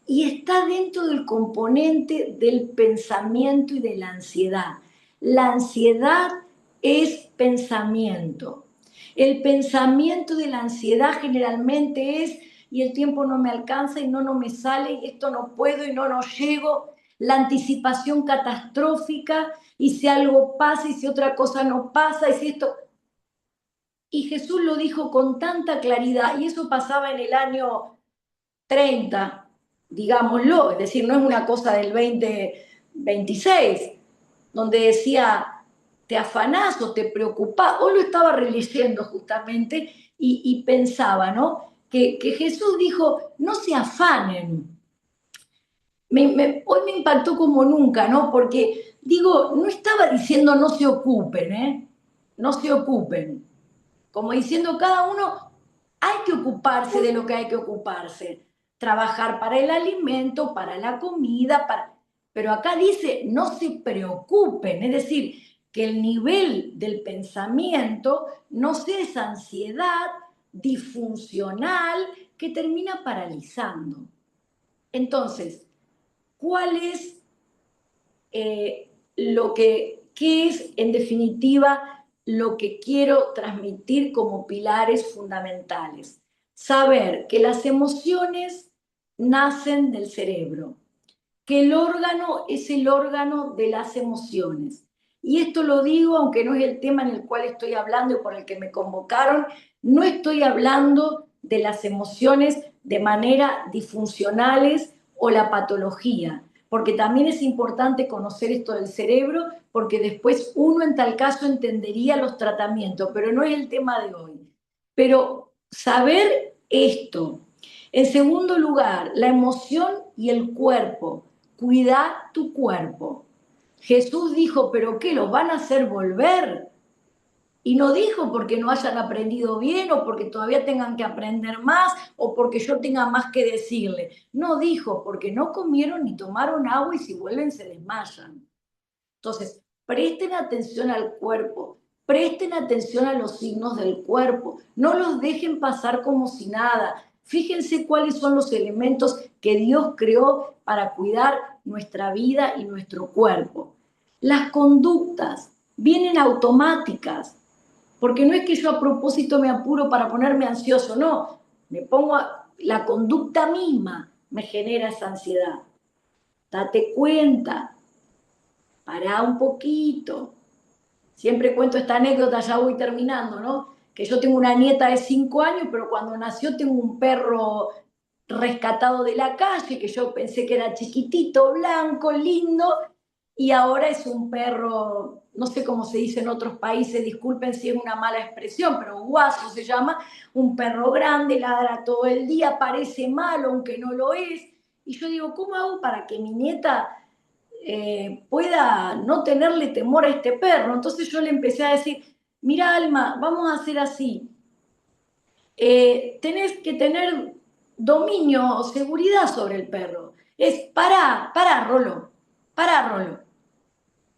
Y está dentro del componente del pensamiento y de la ansiedad. La ansiedad es pensamiento. El pensamiento de la ansiedad generalmente es, y el tiempo no me alcanza y no me sale, y esto no puedo y no llego. La anticipación catastrófica, y si algo pasa, y si otra cosa no pasa, y si esto... Y Jesús lo dijo con tanta claridad, y eso pasaba en el año 30, digámoslo, es decir, no es una cosa del 2026, donde decía, te afanás o te preocupás, hoy lo estaba releyendo justamente y pensaba, ¿no? Que Jesús dijo, no se afanen. Hoy me impactó como nunca, ¿no? Porque, digo, no estaba diciendo no se ocupen, ¿eh? No se ocupen. Como diciendo, cada uno hay que ocuparse de lo que hay que ocuparse. Trabajar para el alimento, para la comida, para... Pero acá dice, no se preocupen. Es decir, que el nivel del pensamiento no sea esa ansiedad disfuncional que termina paralizando. Entonces, ¿cuál es qué es en definitiva lo que quiero transmitir como pilares fundamentales? Saber que las emociones nacen del cerebro, que el órgano es el órgano de las emociones. Y esto lo digo, aunque no es el tema en el cual estoy hablando y por el que me convocaron, no estoy hablando de las emociones de manera disfuncionales o la patología, porque también es importante conocer esto del cerebro, porque después uno en tal caso entendería los tratamientos, pero no es el tema de hoy. Pero saber esto. En segundo lugar, la emoción y el cuerpo. Cuida tu cuerpo. Jesús dijo, ¿pero qué? ¿Los van a hacer volver? Y no dijo porque no hayan aprendido bien o porque todavía tengan que aprender más o porque yo tenga más que decirle. No dijo porque no comieron ni tomaron agua y si vuelven se desmayan. Entonces, presten atención al cuerpo, presten atención a los signos del cuerpo, no los dejen pasar como si nada. Fíjense cuáles son los elementos que Dios creó para cuidar nuestra vida y nuestro cuerpo. Las conductas vienen automáticas, porque no es que yo a propósito me apuro para ponerme ansioso, no, la conducta misma me genera esa ansiedad. Date cuenta, pará un poquito. Siempre cuento esta anécdota, ya voy terminando, ¿no? Que yo tengo una nieta de 5 años, pero cuando nació tengo un perro rescatado de la calle, que yo pensé que era chiquitito, blanco, lindo, y ahora es un perro, no sé cómo se dice en otros países, disculpen si es una mala expresión, pero guaso se llama, un perro grande, ladra todo el día, parece malo, aunque no lo es. Y yo digo, ¿cómo hago para que mi nieta pueda no tenerle temor a este perro? Entonces yo le empecé a decir, mira Alma, vamos a hacer así, tenés que tener dominio o seguridad sobre el perro. Es Rolo, para Rolo.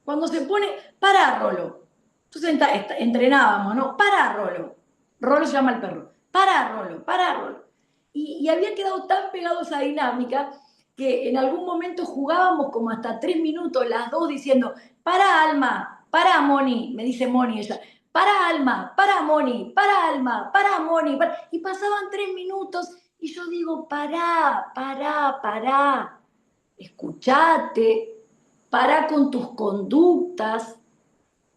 Cuando se pone, para Rolo. Entonces entrenábamos, ¿no? Para Rolo. Rolo se llama el perro. Para Rolo, para Rolo. Y había quedado tan pegado esa dinámica que en algún momento jugábamos como hasta 3 minutos, las dos diciendo, para Alma, para Moni, me dice Moni ella, para Alma, para Moni, para Alma, para Moni, y pasaban 3 minutos y yo digo, pará, escuchate, pará con tus conductas,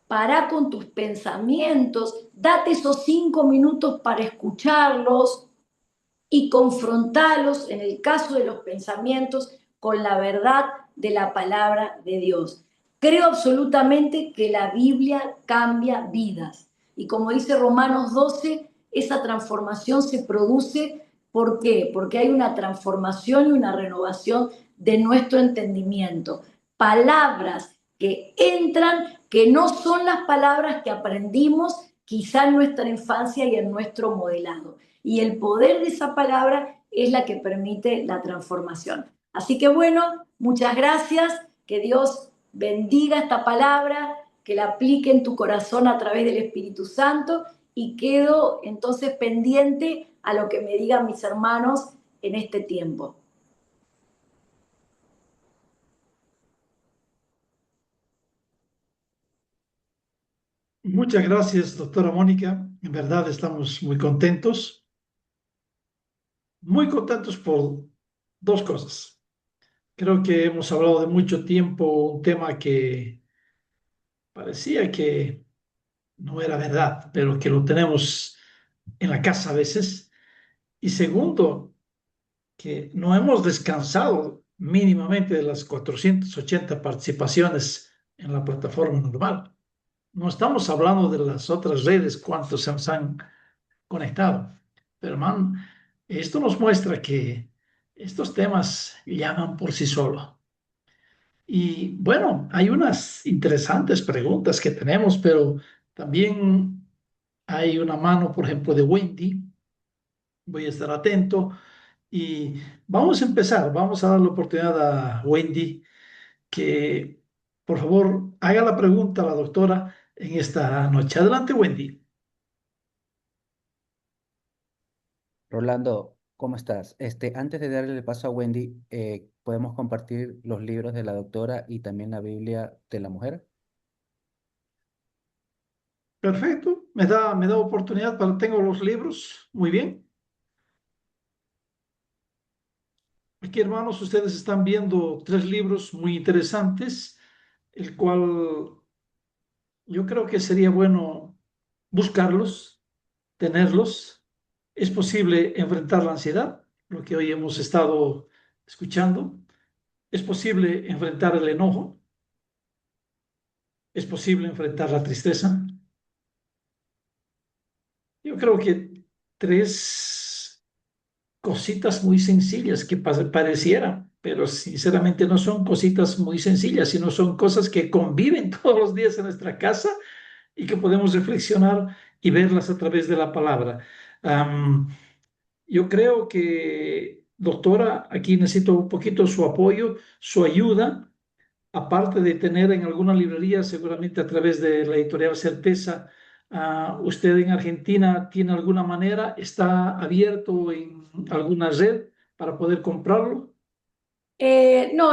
pará con tus pensamientos, date esos 5 minutos para escucharlos y confrontarlos, en el caso de los pensamientos, con la verdad de la palabra de Dios. Creo absolutamente que la Biblia cambia vidas. Y como dice Romanos 12, esa transformación se produce, ¿por qué? Porque hay una transformación y una renovación de nuestro entendimiento. Palabras que entran, que no son las palabras que aprendimos quizá en nuestra infancia y en nuestro modelado. Y el poder de esa palabra es la que permite la transformación. Así que bueno, muchas gracias, que Dios bendiga esta palabra, que la aplique en tu corazón a través del Espíritu Santo y quedo entonces pendiente a lo que me digan mis hermanos en este tiempo. Muchas gracias, doctora Mónica. En verdad estamos muy contentos por dos cosas. Creo que hemos hablado de mucho tiempo un tema que parecía que no era verdad, pero que lo tenemos en la casa a veces. Y segundo, que no hemos descansado mínimamente de las 480 participaciones en la plataforma normal. No estamos hablando de las otras redes, cuántos se nos han conectado. Pero, hermano, esto nos muestra que estos temas llaman por sí solos. Y bueno, hay unas interesantes preguntas que tenemos, pero también hay una mano, por ejemplo, de Wendy. Voy a estar atento y vamos a empezar. Vamos a dar la oportunidad a Wendy que, por favor, haga la pregunta a la doctora en esta noche. Adelante, Wendy. Rolando, ¿cómo estás? Antes de darle el paso a Wendy, ¿podemos compartir los libros de la doctora y también la Biblia de la mujer? Perfecto. Me da oportunidad para, tengo los libros. Muy bien. Aquí, hermanos, ustedes están viendo tres libros muy interesantes, el cual yo creo que sería bueno buscarlos, tenerlos. Es posible enfrentar la ansiedad, lo que hoy hemos estado escuchando. Es posible enfrentar el enojo. Es posible enfrentar la tristeza. Yo creo que tres cositas muy sencillas que parecieran, pero sinceramente no son cositas muy sencillas, sino son cosas que conviven todos los días en nuestra casa y que podemos reflexionar y verlas a través de la palabra. Um, yo creo que, doctora, aquí necesito un poquito su apoyo, su ayuda, aparte de tener en alguna librería, seguramente a través de la editorial Certeza. ¿Usted en Argentina tiene alguna manera, está abierto en alguna red para poder comprarlo? No,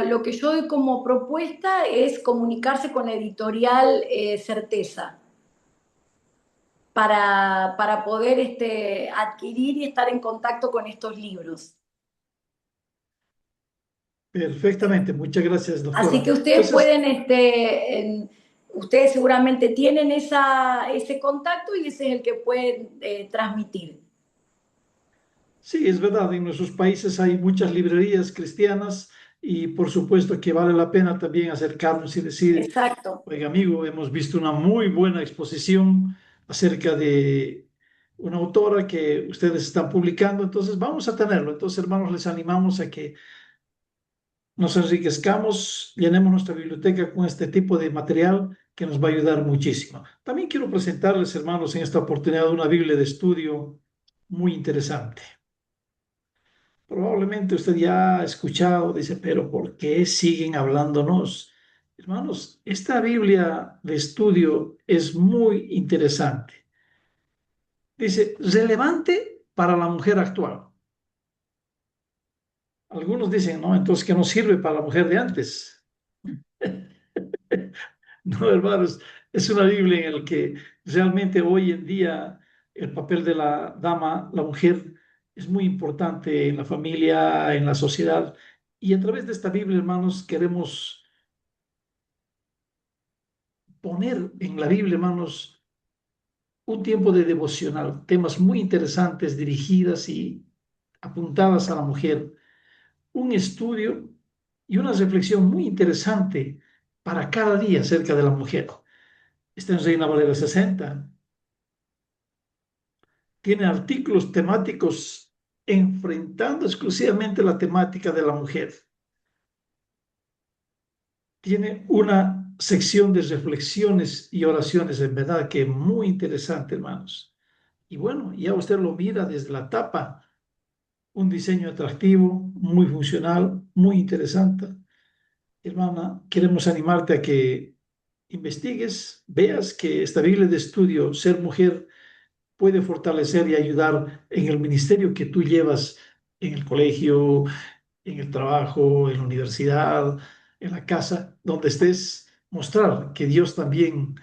lo que yo doy como propuesta es comunicarse con la editorial Certeza para poder adquirir y estar en contacto con estos libros. Perfectamente, muchas gracias, Así doctora. que ustedes Entonces, pueden, ustedes seguramente tienen ese contacto y ese es el que pueden transmitir. sí, es verdad, en nuestros países hay muchas librerías cristianas y por supuesto que vale la pena también acercarnos y decir, Exacto. oiga amigo, hemos visto una muy buena exposición acerca de una autora que ustedes están publicando, entonces vamos a tenerlo. Entonces, hermanos, les animamos a que nos enriquezcamos, llenemos nuestra biblioteca con este tipo de material que nos va a ayudar muchísimo. También quiero presentarles, hermanos, en esta oportunidad una Biblia de estudio muy interesante. Probablemente usted ya ha escuchado, dice, pero ¿por qué siguen hablándonos? Hermanos, esta Biblia de estudio es muy interesante. Dice, relevante para la mujer actual. Algunos dicen, no, entonces que no sirve para la mujer de antes. No, hermanos, es una Biblia en la que realmente hoy en día el papel de la dama, la mujer, es muy importante en la familia, en la sociedad. Y a través de esta Biblia, hermanos, queremos poner en la Biblia, hermanos, un tiempo de devocional, temas muy interesantes dirigidas y apuntadas a la mujer, un estudio y una reflexión muy interesante para cada día acerca de la mujer. Está en Reina Valera 60. Tiene artículos temáticos enfrentando exclusivamente la temática de la mujer. Tiene una sección de reflexiones y oraciones, en verdad que muy interesante, hermanos. Y bueno, ya usted lo mira desde la tapa, un diseño atractivo, muy funcional, muy interesante. Hermana, queremos animarte a que investigues, veas que esta Biblia de estudio, Ser Mujer, puede fortalecer y ayudar en el ministerio que tú llevas en el colegio, en el trabajo, en la universidad, en la casa, donde estés, mostrar que Dios también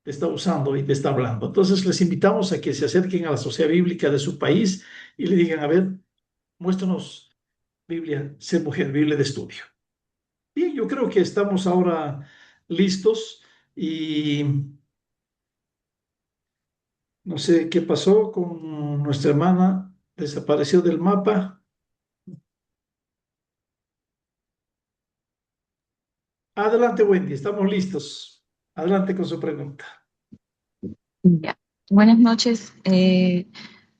te está usando y te está hablando. Entonces les invitamos a que se acerquen a la sociedad bíblica de su país y le digan, a ver, muéstranos Biblia, Ser Mujer, Biblia de estudio. Bien, yo creo que estamos ahora listos y no sé qué pasó con nuestra hermana, desapareció del mapa. Adelante, Wendy, estamos listos. Adelante con su pregunta. Ya. Buenas noches,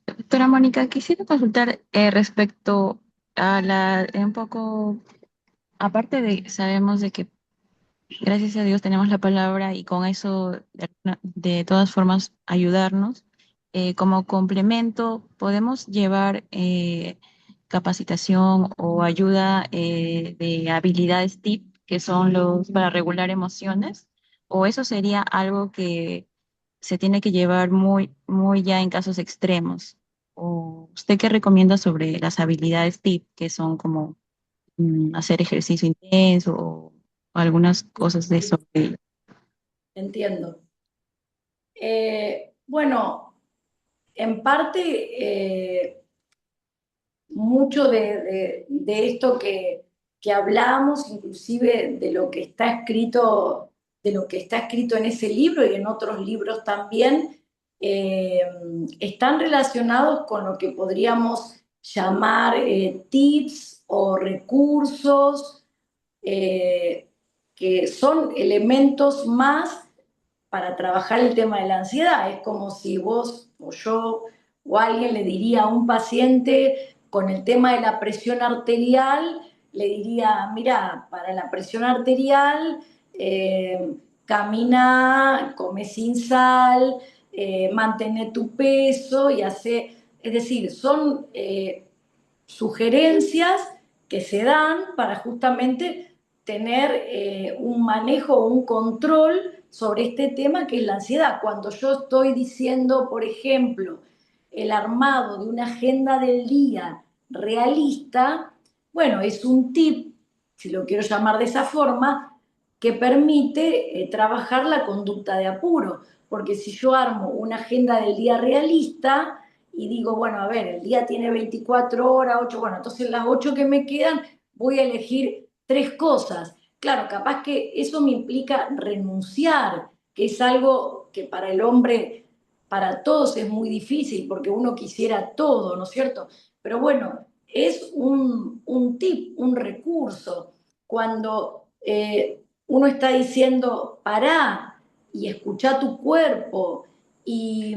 doctora Mónica. Quisiera consultar respecto a un poco, aparte de, sabemos de que gracias a Dios tenemos la palabra y con eso de todas formas ayudarnos. Como complemento, podemos llevar capacitación o ayuda de habilidades TIP, que son los para regular emociones, o eso sería algo que se tiene que llevar muy, muy ya en casos extremos. ¿O usted qué recomienda sobre las habilidades TIP, que son como hacer ejercicio intenso o algunas cosas de eso? Entiendo. Bueno, en parte, mucho de esto que hablamos, inclusive de lo que está escrito, de lo que está escrito en ese libro y en otros libros también, eh, están relacionados con lo que podríamos llamar tips o recursos, que son elementos más para trabajar el tema de la ansiedad. Es como si vos o yo o alguien le diría a un paciente con el tema de la presión arterial, le diría, mira, para la presión arterial, camina, come sin sal, mantén tu peso y hace, es decir, son sugerencias que se dan para justamente tener un manejo, un control sobre este tema que es la ansiedad. Cuando yo estoy diciendo, por ejemplo, el armado de una agenda del día realista, bueno, es un tip, si lo quiero llamar de esa forma, que permite trabajar la conducta de apuro. Porque si yo armo una agenda del día realista y digo, bueno, a ver, el día tiene 24 horas, 8, bueno, entonces las 8 que me quedan voy a elegir 3 cosas. Claro, capaz que eso me implica renunciar, que es algo que para el hombre, para todos es muy difícil, porque uno quisiera todo, ¿no es cierto? Pero bueno, es un tip, un recurso. Cuando uno está diciendo, pará y escucha tu cuerpo y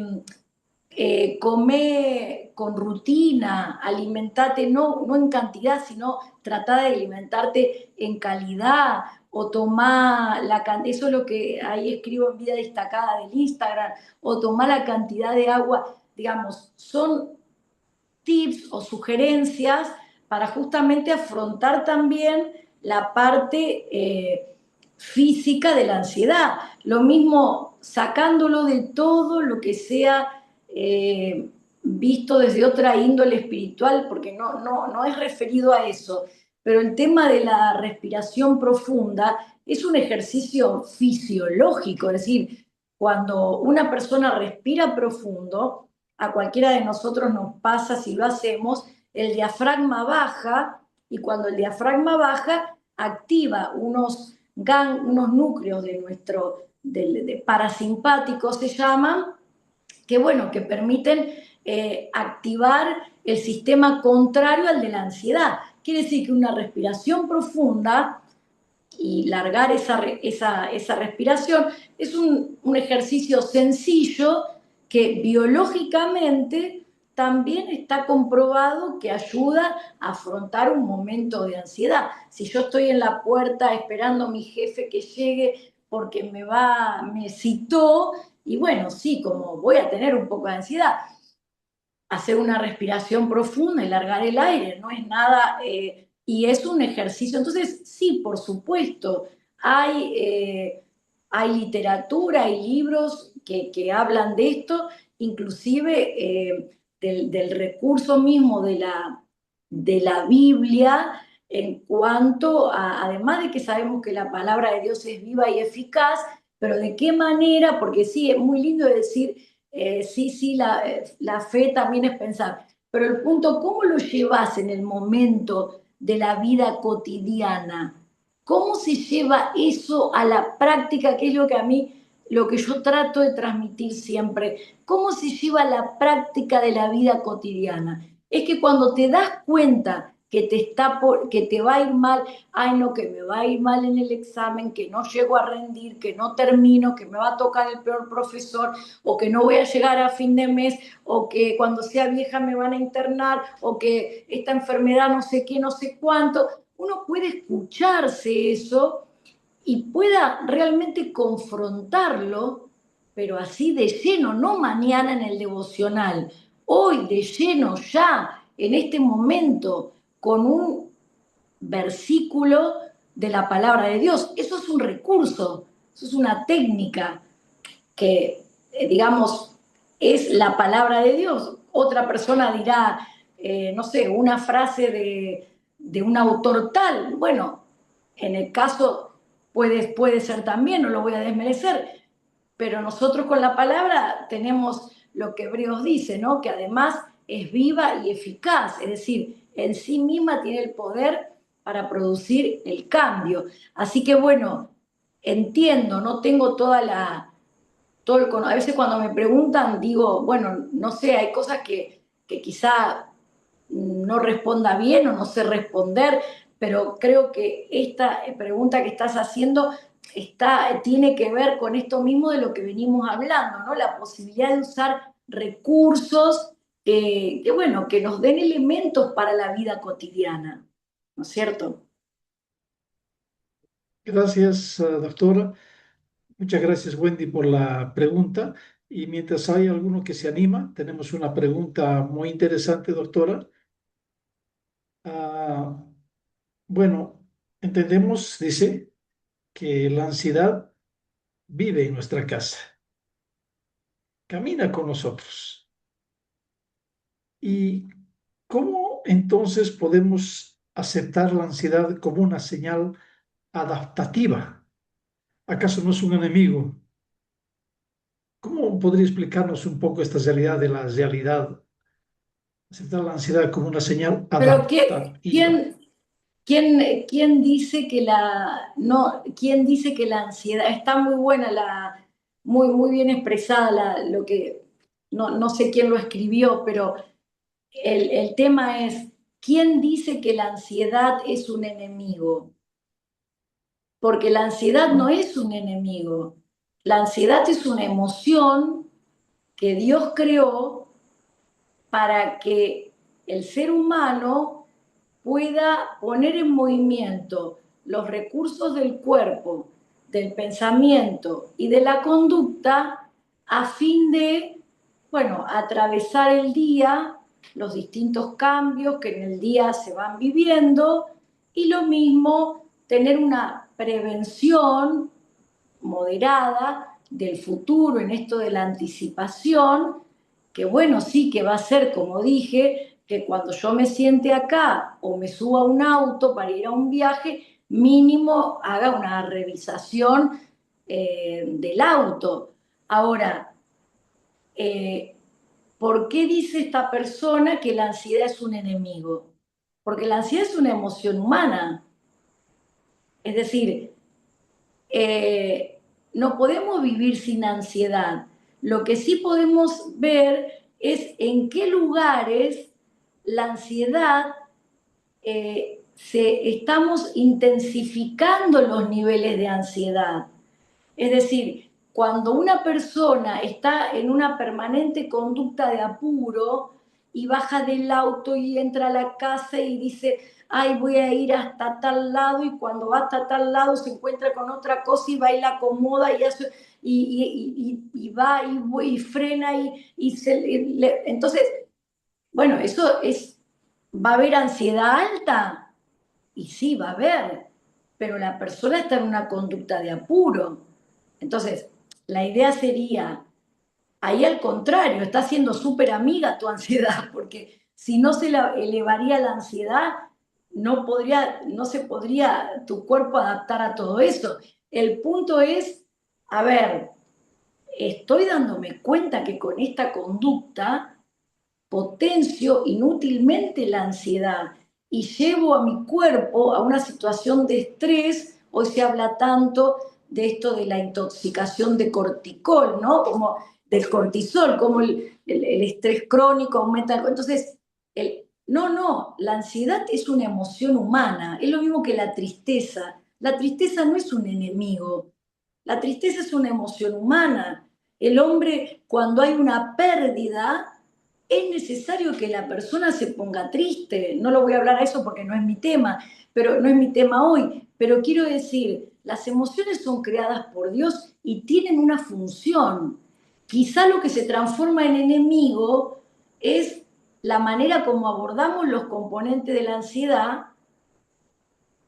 come con rutina, alimentate no en cantidad, sino trata de alimentarte en calidad o toma eso es lo que ahí escribo en vida destacada del Instagram, o toma la cantidad de agua, digamos, son tips o sugerencias para justamente afrontar también la parte física de la ansiedad. Lo mismo sacándolo de todo lo que sea visto desde otra índole espiritual, porque no es referido a eso, pero el tema de la respiración profunda es un ejercicio fisiológico, es decir, cuando una persona respira profundo, a cualquiera de nosotros nos pasa si lo hacemos, el diafragma baja, y cuando el diafragma baja, activa unos núcleos de nuestro de parasimpáticos se llaman, que bueno, que permiten activar el sistema contrario al de la ansiedad. Quiere decir que una respiración profunda y largar esa respiración es un ejercicio sencillo que biológicamente también está comprobado que ayuda a afrontar un momento de ansiedad. Si yo estoy en la puerta esperando a mi jefe que llegue porque me citó, y bueno, sí, como voy a tener un poco de ansiedad, hacer una respiración profunda y largar el aire, no es nada, y es un ejercicio. Entonces, sí, por supuesto, hay literatura, hay libros que hablan de esto, inclusive del recurso mismo de la Biblia, en cuanto a, además de que sabemos que la palabra de Dios es viva y eficaz, pero de qué manera, porque sí, es muy lindo decir sí, la fe también es pensar, pero el punto, ¿cómo lo llevas en el momento de la vida cotidiana? ¿Cómo se lleva eso a la práctica? Que es lo que a mí, lo que yo trato de transmitir siempre. ¿Cómo se lleva a la práctica de la vida cotidiana? Es que cuando te das cuenta que te va a ir mal, ay no, que me va a ir mal en el examen, que no llego a rendir, que no termino, que me va a tocar el peor profesor, o que no voy a llegar a fin de mes, o que cuando sea vieja me van a internar, o que esta enfermedad no sé qué, no sé cuánto. Uno puede escucharse eso y pueda realmente confrontarlo, pero así de lleno, no mañana en el devocional, hoy de lleno ya, en este momento, con un versículo de la palabra de Dios. Eso es un recurso, eso es una técnica que, digamos, es la palabra de Dios. Otra persona dirá, no sé, una frase de un autor tal. Bueno, en el caso puede ser también, no lo voy a desmerecer, pero nosotros con la palabra tenemos lo que Hebreos dice, ¿no? Que además es viva y eficaz, es decir, en sí misma tiene el poder para producir el cambio. Así que bueno, entiendo, no tengo a veces cuando me preguntan digo, bueno, no sé, hay cosas que quizá no responda bien o no sé responder, pero creo que esta pregunta que estás haciendo tiene que ver con esto mismo de lo que venimos hablando, ¿no? La posibilidad de usar recursos bueno, que nos den elementos para la vida cotidiana, ¿no es cierto? Gracias, doctora. Muchas gracias, Wendy, por la pregunta. Y mientras hay alguno que se anima, tenemos una pregunta muy interesante, doctora. Ah, bueno, entendemos, dice, que la ansiedad vive en nuestra casa, camina con nosotros. ¿Y cómo entonces podemos aceptar la ansiedad como una señal adaptativa? ¿Acaso no es un enemigo? ¿Cómo podría explicarnos un poco esta realidad de la realidad? Aceptar la ansiedad como una señal Pero adaptativa. ¿quién dice que no, quién dice que la ansiedad, está muy buena muy bien expresada lo que, no sé quién lo escribió, pero el tema es, ¿quién dice que la ansiedad es un enemigo? Porque la ansiedad no es un enemigo. La ansiedad es una emoción que Dios creó para que el ser humano pueda poner en movimiento los recursos del cuerpo, del pensamiento y de la conducta a fin de, bueno, atravesar el día, los distintos cambios que en el día se van viviendo, y lo mismo tener una prevención moderada del futuro en esto de la anticipación, que bueno, sí, que va a ser, como dije, que cuando yo me siente acá o me suba a un auto para ir a un viaje, mínimo haga una revisación del auto. Ahora, eh, ¿por qué dice esta persona que la ansiedad es un enemigo? Porque la ansiedad es una emoción humana. Es decir, eh, no podemos vivir sin ansiedad. Lo que sí podemos ver es en qué lugares la ansiedad estamos intensificando los niveles de ansiedad. Es decir, cuando una persona está en una permanente conducta de apuro y baja del auto y entra a la casa y dice, ay, voy a ir hasta tal lado, y cuando va hasta tal lado se encuentra con otra cosa y va y la acomoda y hace, y va y frena entonces, bueno, ¿va a haber ansiedad alta? Y sí, va a haber, pero la persona está en una conducta de apuro. Entonces, la idea sería, ahí al contrario, está siendo súper amiga tu ansiedad, porque si no se elevaría la ansiedad, no se podría tu cuerpo adaptar a todo eso. El punto es, a ver, estoy dándome cuenta que con esta conducta potencio inútilmente la ansiedad y llevo a mi cuerpo a una situación de estrés. Hoy se habla tanto de esto de la intoxicación de corticol, ¿no? Como del cortisol, como el estrés crónico aumenta. Entonces, la ansiedad es una emoción humana, es lo mismo que la tristeza. La tristeza no es un enemigo, la tristeza es una emoción humana. El hombre, cuando hay una pérdida, es necesario que la persona se ponga triste. No lo voy a hablar a eso porque no es mi tema, pero no es mi tema hoy. Pero quiero decir, las emociones son creadas por Dios y tienen una función. Quizá lo que se transforma en enemigo es la manera como abordamos los componentes de la ansiedad.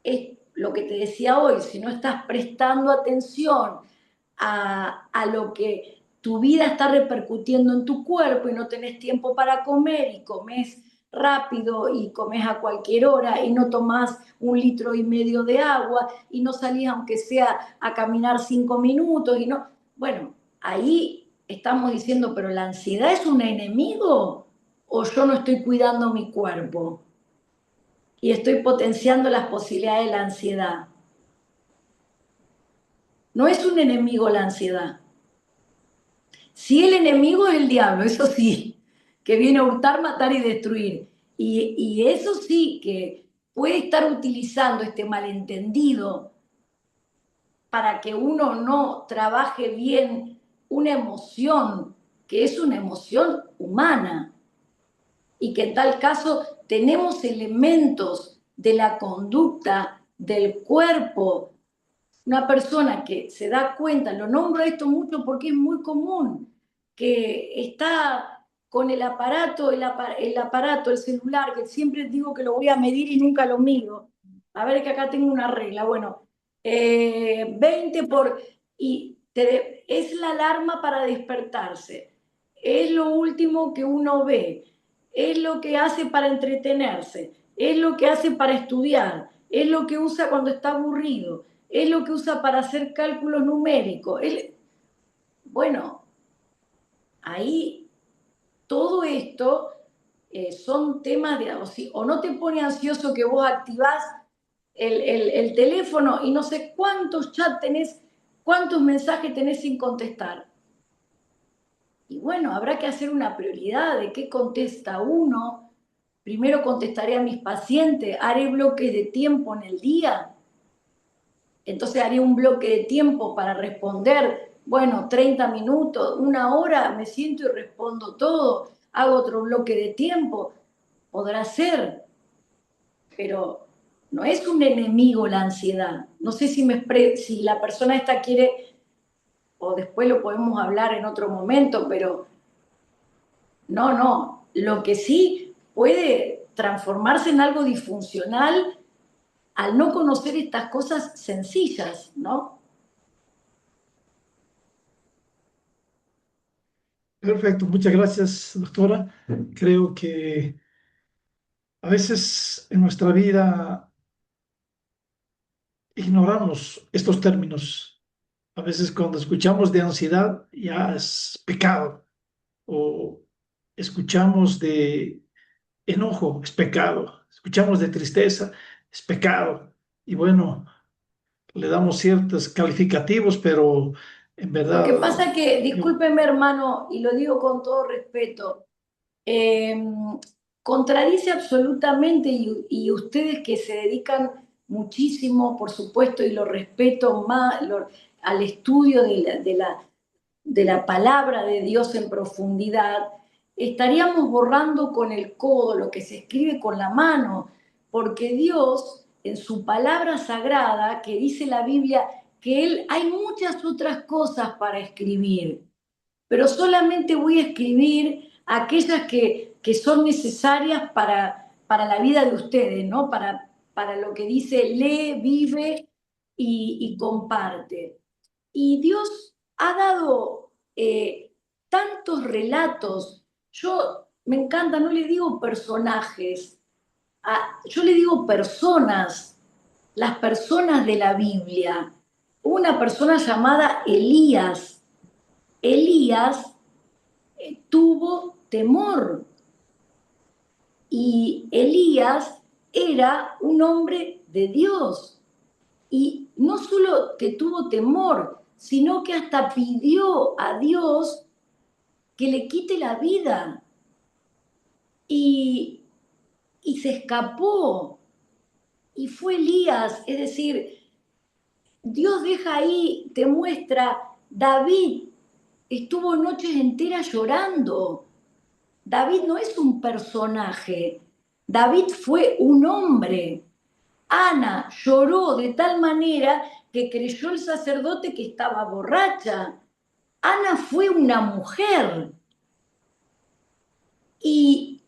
Es lo que te decía hoy, si no estás prestando atención a lo que tu vida está repercutiendo en tu cuerpo y no tenés tiempo para comer y comes rápido y comes a cualquier hora y no tomás 1,5 litros de agua y no salís aunque sea a caminar 5 minutos y no, bueno, ahí estamos diciendo, pero ¿la ansiedad es un enemigo o yo no estoy cuidando mi cuerpo y estoy potenciando las posibilidades de la ansiedad? No es un enemigo la ansiedad. Sí, el enemigo es el diablo, eso sí, que viene a hurtar, matar y destruir. Y eso sí, que puede estar utilizando este malentendido para que uno no trabaje bien una emoción que es una emoción humana y que en tal caso tenemos elementos de la conducta del cuerpo. Una persona que se da cuenta, lo nombro esto mucho porque es muy común, que está con el aparato, el celular, que siempre digo que lo voy a medir y nunca lo mido. A ver, que acá tengo una regla. Bueno, 20 por... es la alarma para despertarse. Es lo último que uno ve. Es lo que hace para entretenerse. Es lo que hace para estudiar. Es lo que usa cuando está aburrido. Es lo que usa para hacer cálculos numéricos. Bueno, ahí todo esto son temas de, o no te pone ansioso que vos activás el teléfono y no sé cuántos chats tenés, cuántos mensajes tenés sin contestar. Y bueno, habrá que hacer una prioridad de qué contesta uno. Primero contestaré a mis pacientes, haré bloques de tiempo en el día. Entonces haré un bloque de tiempo para responder, bueno, 30 minutos, 1 hora, me siento y respondo todo, hago otro bloque de tiempo, podrá ser, pero no es un enemigo la ansiedad. No sé si la persona esta quiere, o después lo podemos hablar en otro momento, pero no, lo que sí puede transformarse en algo disfuncional al no conocer estas cosas sencillas, ¿no? Perfecto, muchas gracias, doctora. Creo que a veces en nuestra vida ignoramos estos términos. A veces cuando escuchamos de ansiedad ya es pecado, o escuchamos de enojo, es pecado, escuchamos de tristeza, es pecado. Y bueno, le damos ciertos calificativos, pero en Lo que verdad pasa que, yo discúlpeme hermano, y lo digo con todo respeto, eh, contradice absolutamente y ustedes que se dedican muchísimo, por supuesto, y lo respeto más, al estudio de la palabra de Dios en profundidad, estaríamos borrando con el codo lo que se escribe con la mano, porque Dios, en su palabra sagrada, que dice la Biblia, que Él hay muchas otras cosas para escribir, pero solamente voy a escribir aquellas que son necesarias para la vida de ustedes, ¿no? Para lo que dice lee, vive y comparte. Y Dios ha dado tantos relatos. Yo me encanta, no le digo personajes, yo le digo personas, las personas de la Biblia. Una persona llamada Elías. Elías tuvo temor y Elías era un hombre de Dios. Y no solo que tuvo temor, sino que hasta pidió a Dios que le quite la vida. Y, y se escapó. Y fue Elías. Es decir, Dios deja ahí, te muestra, David estuvo noches enteras llorando. David no es un personaje. David fue un hombre. Ana lloró de tal manera que creyó el sacerdote que estaba borracha. Ana fue una mujer. Y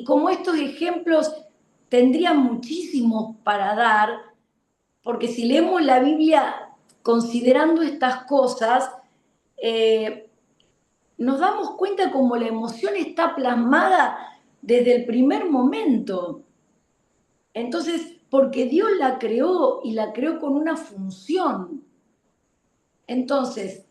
como estos ejemplos tendría muchísimos para dar, porque si leemos la Biblia considerando estas cosas, eh, nos damos cuenta cómo la emoción está plasmada desde el primer momento. Entonces, porque Dios la creó y la creó con una función. Entonces,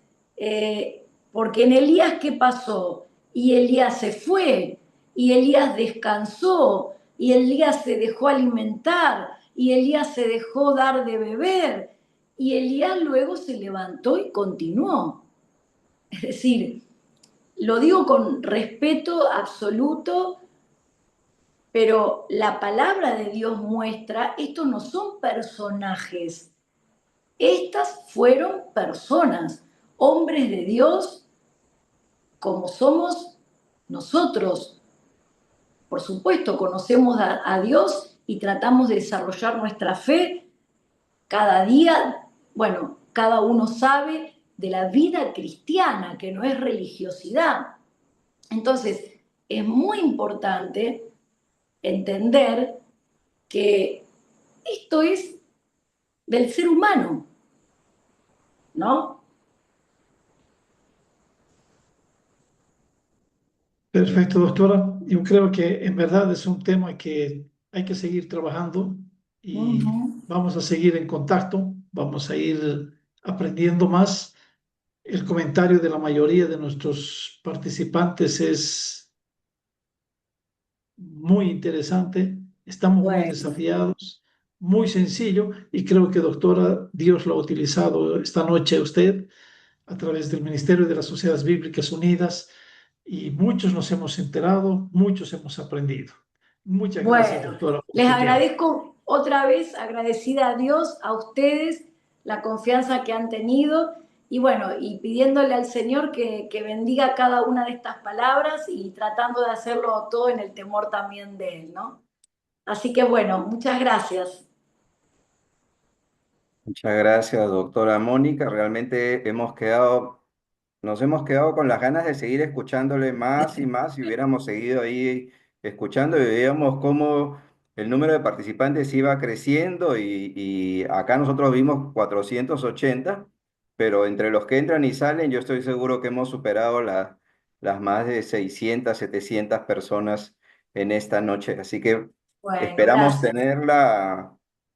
porque en Elías, ¿qué pasó? Y Elías se fue, y Elías descansó, y Elías se dejó alimentar, y Elías se dejó dar de beber, y Elías luego se levantó y continuó. Es decir, lo digo con respeto absoluto, pero la palabra de Dios muestra, estos no son personajes, estas fueron personas, hombres de Dios como somos nosotros. Por supuesto, conocemos a Dios y tratamos de desarrollar nuestra fe cada día. Bueno, cada uno sabe de la vida cristiana, que no es religiosidad. Entonces, es muy importante entender que esto es del ser humano, ¿no? perfecto, doctora. Yo creo que en verdad es un tema que hay que seguir trabajando y Uh-huh. vamos a seguir en contacto, vamos a ir aprendiendo más. El comentario de la mayoría de nuestros participantes es muy interesante, estamos muy Bueno, desafiados, muy sencillo y creo que, doctora, Dios lo ha utilizado esta noche a usted a través del Ministerio de las Sociedades Bíblicas Unidas y muchos nos hemos enterado, muchos hemos aprendido. Muchas gracias, bueno, doctora, por les su tiempo. agradezco otra vez, agradecida a Dios, a ustedes, la confianza que han tenido y bueno, y pidiéndole al Señor que bendiga cada una de estas palabras y tratando de hacerlo todo en el temor también de Él, ¿no? Así que bueno, muchas gracias. Muchas gracias, doctora Mónica. Realmente nos hemos quedado con las ganas de seguir escuchándole más y más y hubiéramos seguido ahí escuchando y veíamos cómo el número de participantes iba creciendo y acá nosotros vimos 480, pero entre los que entran y salen yo estoy seguro que hemos superado las más de 600, 700 personas en esta noche. Así que Bueno, esperamos gracias. tenerla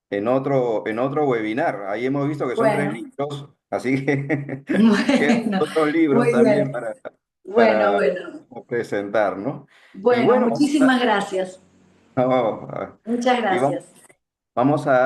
en otro webinar. Ahí hemos visto que son 3 Bueno, libros, así que quedan bueno, otros libros muy también bien. Bueno, para bueno. presentar, ¿no? Y Bueno, bueno, muchísimas gracias. no, Muchas y gracias. vamos a